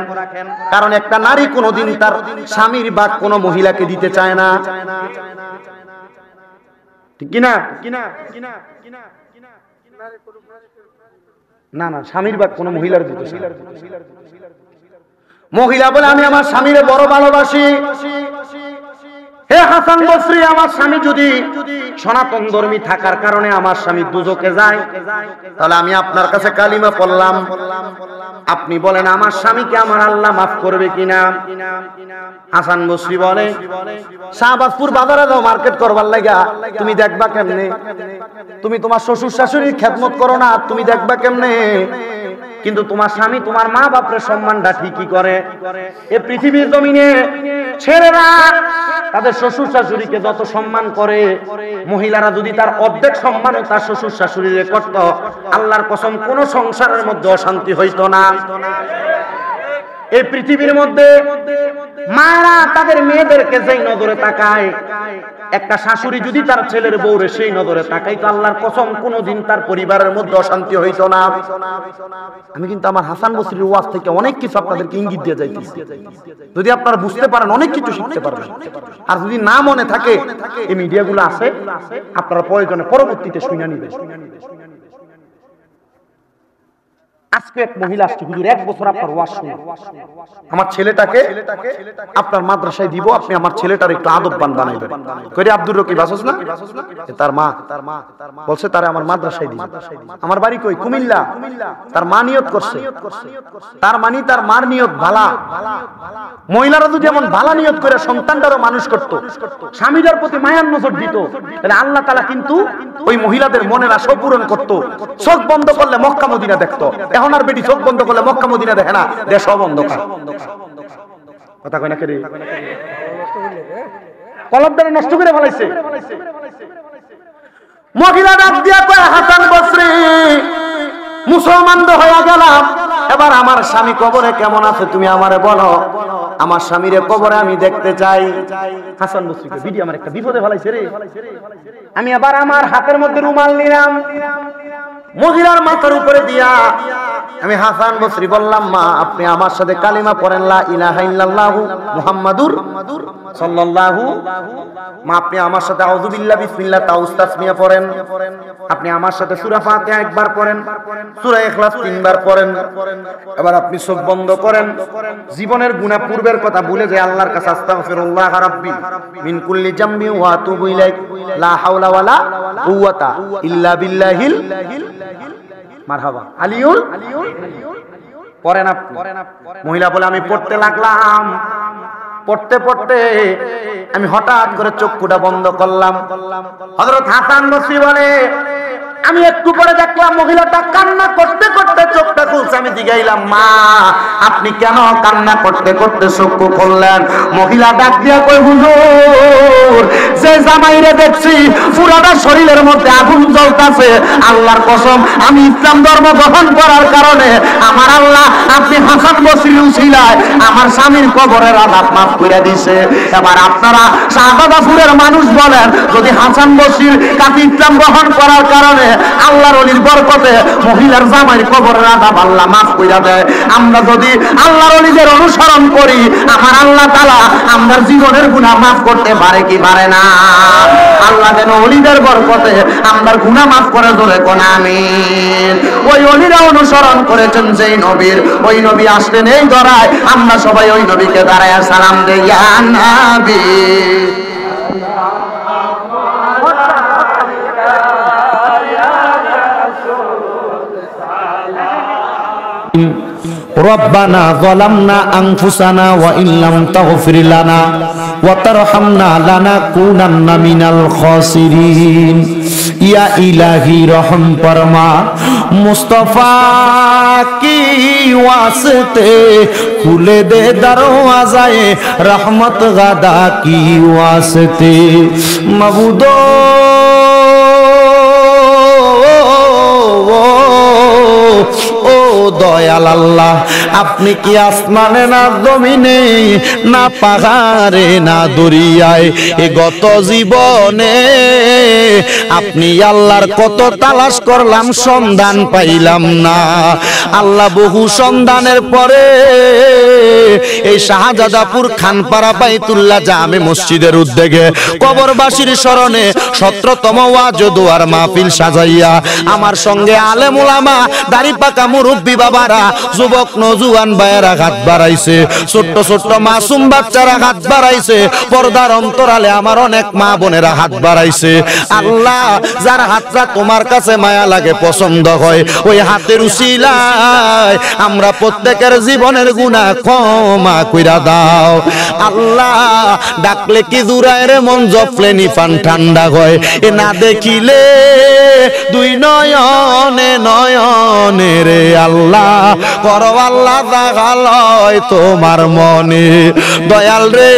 কারণ একটা নারী কোনোদিন তার স্বামীর বা কোনো মহিলাকে দিতে চায় না। ঠিক কিনা? না না, স্বামীর বা কোনো মহিলার দিতে চায়। মহিলা বলে, আমি আমার স্বামীরে বড় ভালোবাসি। হে হাসান বসরি, আমার স্বামী যদি সনাতন ধর্মী থাকার কারণে আমার স্বামী দুজকে যায়, তাহলে আমি আপনার কাছে কালিমা পড়লাম, আপনি বলেন আমার স্বামীকে আমার আল্লাহ মাফ করবে কিনা? হাসান বসরি বলে, শাহবাজপুর বাজারে যাও মার্কেট করবার লাগা, তুমি দেখবা কেমনে? তুমি তোমার শ্বশুর শাশুড়ির খেদমত করো না, তুমি দেখবা কেমনে? কিন্তু তোমার স্বামী তোমার মা বাপের সম্মানটা ঠিকই করে। এই পৃথিবীর জমিনে ছেলেরা তাদের শ্বশুর শাশুড়িকে যত সম্মান করে, মহিলারা যদি তার অর্ধেক সম্মানও তার শ্বশুর শাশুড়িরে করত, আল্লাহর কসম কোন সংসারের মধ্যে অশান্তি হইতো না। এই পৃথিবীর মধ্যে মায়েরা তাদের মেয়েদেরকে যেই নজরে তাকায়, একটা শাশুড়ি যদি তার ছেলের বউরে সেই নজরে তাকাই, তো আল্লাহর কসম কোনোদিন তার পরিবারের মধ্যে অশান্তি হইতো না। আমি কিন্তু আমার হাসান বসরির ওয়াজ থেকে অনেক কিছু আপনাদেরকে ইঙ্গিত দিয়ে যাইতেছি। যদি আপনারা বুঝতে পারেন অনেক কিছু শিখতে পারবেন, আর যদি না মনে থাকে এই মিডিয়াগুলো আছে, আপনারা প্রয়োজনে পরবর্তীতে শুনে নিবেন। আজকে এক মহিলা আসছে, হুজুর 1 বছর আপনার ওয়াজ শুনে আমার ছেলেটাকে আপনার মাদ্রাসায় দিব, আপনি আমার ছেলেটার একটু আদববান বানাইবেন। কইরে আব্দুর রকিব আসছ না? তার মা বলছে তারে আমার মাদ্রাসায় দিব। আমার বাড়ি কই? কুমিল্লা। তার মা নিয়ত করছে, তার মানে তার মার নিয়ত ভালা। মহিলারা যদি এমন ভালা নিয়ত করে সন্তানটারও মানুষ করত, স্বামীদের প্রতি মায়ার নজর দিত, তাহলে আল্লাহ তাআলা কিন্তু ওই মহিলাদের মনের আশা পূরণ করত। চোখ বন্ধ করলে মক্কা মদিনা দেখতো। এখন আর বেটি চোখ বন্ধ করলে মক্কা মদিনা দেখে না, দেশ অন্ধকার। কথা কয় না কে রে? কলবদারে নষ্ট করে ফেলাইছে। মহিলা ডাক দিয়া কয়, হাসান বসরি মুসলমান তো হয়ে গেলাম, এবার আমার স্বামী কবরে কেমন আছে তুমি আমারে বলো, আমার স্বামীরে কবরে আমি দেখতে চাই। হাসান বসরিকে বিডি আমার একটা বিপদে ফেলাইছে রে। আমি আবার আমার হাতের মধ্যে রুমাল নিলাম, মহিলার মাথার উপরে দিয়া আমি হাসান বসরি বললাম, মা আপনি আমার সাথে কালিমা পড়েন, লা ইলাহা ইল্লাল্লাহু মুহাম্মাদুর সাল্লাল্লাহু। মা আপনি আমার সাথে আউযু বিল্লাহ বিসমিল্লাহ তাউস তাসমিয়া পড়েন, আপনি আমার সাথে সূরা ফাতিহা একবার পড়েন, সূরা ইখলাস 3 বার পড়েন। এবার আপনি চোখ বন্ধ করেন, জীবনের গুনাহ পূর্বের কথা ভুলে যায় আল্লাহর কাছে আস্তাগফিরুল্লাহ রাব্বি মিন কুল্লি জামবি ওয়া আতুবু ইলাইক লা হাওলা ওয়ালা কুওয়াতা ইল্লা বিল্লাহিল মারহাবা আলিউল। পড়েন আপনি। মহিলা বলে আমি পড়তে লাগলাম, পড়তে পড়তে আমি হঠাৎ করে চক্ষুটা বন্ধ করলাম। হযরত হাসান বসরি বলে আমি একটু পরে দেখলাম মহিলাটা কান্না করতে করতে চোখটা খুলছে। আমি জিগাইলাম, মা আপনি কেন কান্না করতে করতে চক্ষু খুললেন? মহিলা ডাক দিয়া কই, হুজুর যে জামাইরে দেখছি পুরাটা শরীরের মধ্যে আগুন জ্বলতাছে, আল্লাহর কসম আমি ইসলাম ধর্ম গ্রহণ করার কারণে আমার আল্লাহ আপনি হাসান বসরির উসিলায় আমার স্বামীর কবরের আযাব মাফ করে দিয়েছে। এবার আপনারা শাহজাদাপুরের মানুষ বলেন, যদি হাসান বসরির কাছে ইসলাম গ্রহণ করার কারণে আল্লাহর ওলির বরকতে মহিলার জামাইর কবরের আযাব আল্লাহ মাফ কইরা দেয়, আমরা যদি আল্লাহর ওলিদের অনুসরণ করি আমার আল্লাহ তাআলা আমাদের জীবনের গুনাহ মাফ করতে পারে কি পারে না? আল্লাহ যেন ওলিদের বরকতে আমাদের গুনাহ মাফ করে, জোরে কোন আমিন। ওই ওলিরা অনুসরণ করেছেন যেই নবীর, ওই নবী আসলেন এই ধরায়, আমরা সবাই ওই নবীকে দাঁড়ায় সালাম দেই, ইয়া নবী ربنا ظلمنا أنفسنا وإن لم تغفر لنا وترحمنا لنكونن من الخاسرين या इलाही रहम फरमा मुस्तफा की वास्ते खुले दे दरवाज़ाए रहमत गदा की वास्ते मबूदो দয়াল আল্লাহ আপনি কি আসমানে না জমিনে না পাহাড়ে না দরিয়ায় এ গত জীবনে আপনি আল্লাহর কত তালাশ করলাম সন্ধান পাইলাম না। আল্লাহ বহু সন্ধানের পরে এই শাহজাদাপুর খানপাড়া বাইতুল্লাহ জামে মসজিদের উদ্যোগে কবরবাসীর স্মরণে 17তম ওয়াজ দোয়ার মাহফিল সাজাইয়া আমার সঙ্গে আলেম উলামা দাড়ি পাকা মুরব্বী বাবারা যুবক নজুয়ান ভাইয়েরা হাত বাড়াইছে, ছোট্ট ছোট্ট মাসুম বাচ্চারা হাত বাড়াইছে, পর্দার অন্তরালে আমার অনেক মা বোনেরা হাত বাড়াইছে। আল্লাহ যার হাতটা তোমার কাছে মায়া লাগে পছন্দ হয় ওই হাতের উসিলায় আমরা প্রত্যেকের জীবনের গুনাহ ক্ষমা কইরা দাও। আল্লাহ ডাকলে কি দূরায় রে মন জপলে নিফান ঠান্ডা হয়, এ না দেখিলে দুই নয়নে নয়নে রে আল্লাহ করো আল্লাহ দেখালয় তোমার মনে। দয়াল রে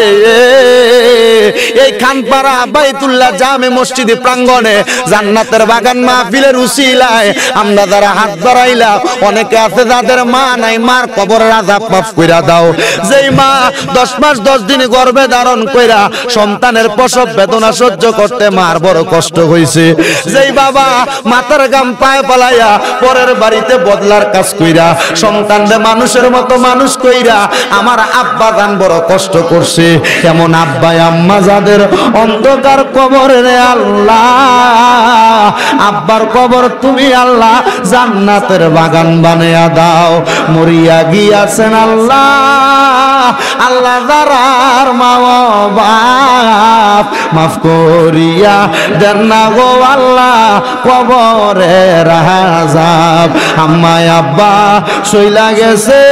এই খানপাড়া বাইতুল্লাহ জামে মসজিদে প্রাঙ্গণে জান্নাতের বাগান মাহফিলের উসিলায় আমরা যারা হাত বাড়াইলাম, অনেকে আছে যাদের মা নাই, মার কবরের আযাব মাফ কইরা দাও। যেই মা 10 মাস 10 দিন গর্ভে ধারণ কইরা সন্তানের প্রসব বেদনা সহ্য করতে মার বড় কষ্ট হইছে, যেই বাবা মাথার গাম পায়ে পালাইয়া পরের বাড়িতে বদলার কাজ কইরা সন্তানদের মানুষের মতো মানুষ কইরা আমার আব্বা জান বড় কষ্ট করছে, এমন আব্বা আম্মা যাদের অন্ধকার কবরে রে আল্লাহ, আব্বার কবর তুমি আল্লাহ জান্নাতের বাগান বানায়া দাও। মরিয়া গিয়াছেন আল্লাহ, আল্লাহ যারার মা বাপ মাফ করিয়া দেন না গো আল্লাহ কবরের আযাব। আম্মা আব্বা সইলা গেছে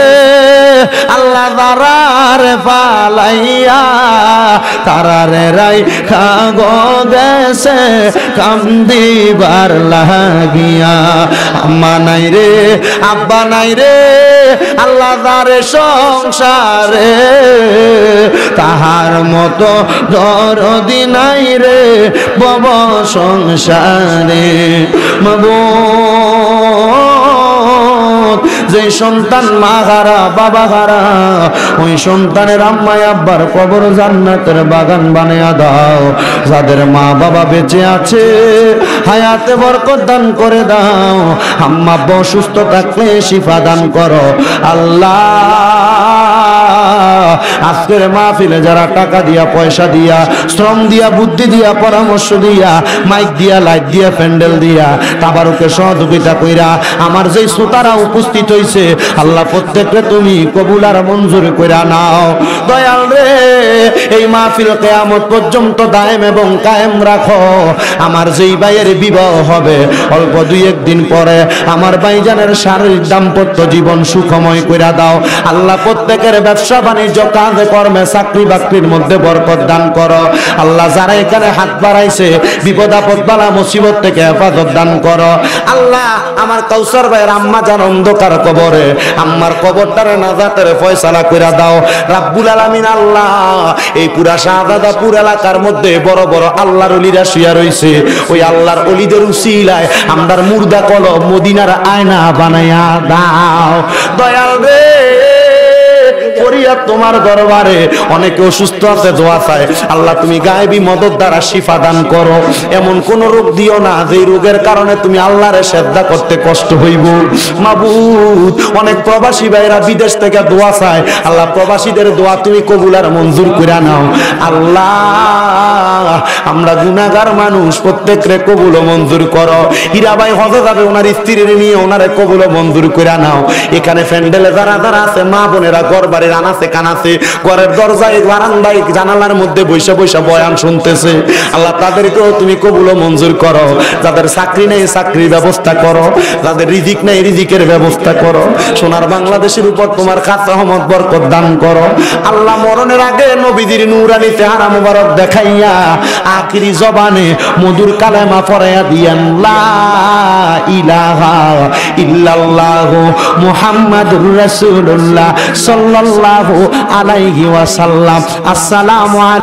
আল্লাহ যারার পালাইয়া, তারারে রাইখা গো দেশে কান্দিবার লাগিয়া। আম্মা নাই রে আব্বা নাই রে আল্লাহ যারে সংসারে, তাহার মতো দরদি নাই রে বব সংসারে। মাবুদ যে সন্তান মা হারা বাবা হারা, ওই সন্তানের আম্মা আব্বার কবর জান্নাতের বাগান বানায়া দাও। যাদের মা বাবা বেঁচে আছে হায়াতে বরকত দান করে দাও। আম্মা আব্বা অসুস্থ থাকলে শিফা দান করো আল্লাহ। আজকের মাহফিলে যারা টাকা দিয়া পয়সা দিয়া শ্রম দিয়া বুদ্ধি দিয়া পরামর্শ দিয়া মাইক দিয়া লাইট দিয়া প্যান্ডেল দিয়া তাবারুকে সহযোগিতা কইরা আমার যেই শ্রোতারা উপস্থিত হইছে আল্লাহ প্রত্যেককে তুমি কবুল আর মঞ্জুর কইরা নাও। দয়াল রে এই মাহফিল কিয়ামত পর্যন্ত দায়েম এবং কায়েম রাখো। আমার যেই ভাইয়ের বিবাহ হবে অল্প 2-1 দিন পরে আমার ভাইজানের শারীরিক দাম্পত্য জীবন সুখময় কইরা দাও আল্লাহ। প্রত্যেকের ব্যবসা বাণিজ্য কাজে কর্মে চাকরি বাকরির মধ্যে বরকত দান করো আল্লাহ। যারা এখানে হাত বাড়াইছে বিপদ আপদ বালা মুসিবত থেকে হেফাজত দান করো আল্লাহ। আমার কাউসার ভাইয়ের আম্মা জান অন্ধকার কবরে, আম্মার কবরটারে নাজাতের ফয়সালা কইরা দাও রাব্বুল আলামিন। আল্লাহ এই পুরা শাহজাদাপুর এলাকার মধ্যে বড় বড় আল্লাহর ওলিরা শুয়া রইছে, ওই আল্লাহর ওলিদের উসিলায় আমরার মুর্দা কলব মদিনার আয়না বানায়া দাও দয়াল রে। তোমার দরবারে অনেকে অসুস্থ আছে, দোয়া চায় আল্লাহ তুমি গায়েবী মদত দ্বারা শিফা দান করো। এমন কোন রোগ দিও না যে রোগের কারণে তুমি আল্লাহরে সেজদা করতে কষ্ট হইব। মাবুদ অনেক প্রবাসী ভাইরা বিদেশ থেকে দোয়া চায় আল্লাহ, প্রবাসীদের দোয়া তুমি কবুল আর মঞ্জুর করে নাও আল্লাহ। আমরা গুনাহগার মানুষ, প্রত্যেকরে কবুল ও মঞ্জুর করো। হীরা ভাই হজে যাবে, ওনার স্ত্রীর নিয়ে ওনারে কবুল ও মঞ্জুর করে নাও। এখানে প্যান্ডেলে যারা যারা আছে মা বোনেরা ঘর বাড়ির আনাছে কানাছে ঘরের দরজায় বারান্দায় জানালার মধ্যে বৈশা বৈশা বয়ান শুনতেছে আল্লাহ, তাদেরকেও তুমি কবুল ও মঞ্জুর করো। যাদের চাকরি নেই চাকরির ব্যবস্থা করো, যাদের রিজিক নেই রিজিকের ব্যবস্থা করো। সোনার বাংলাদেশের উপর তোমার খাস রহমত বরকত দান করো আল্লাহ। মরণের আগে নবীজির নূরানি চেহারা মুবারক দেখাইয়া আখিরি জবানে মধুর কালেমা পড়াইয়া দিয়েন লা ইলাহা ইল্লাল্লাহু মুহাম্মাদুর রাসূলুল্লাহ সাল্লাল্লাহু আলাইহি ওয়াসাল্লাম। আসসালামু আলাইকুম।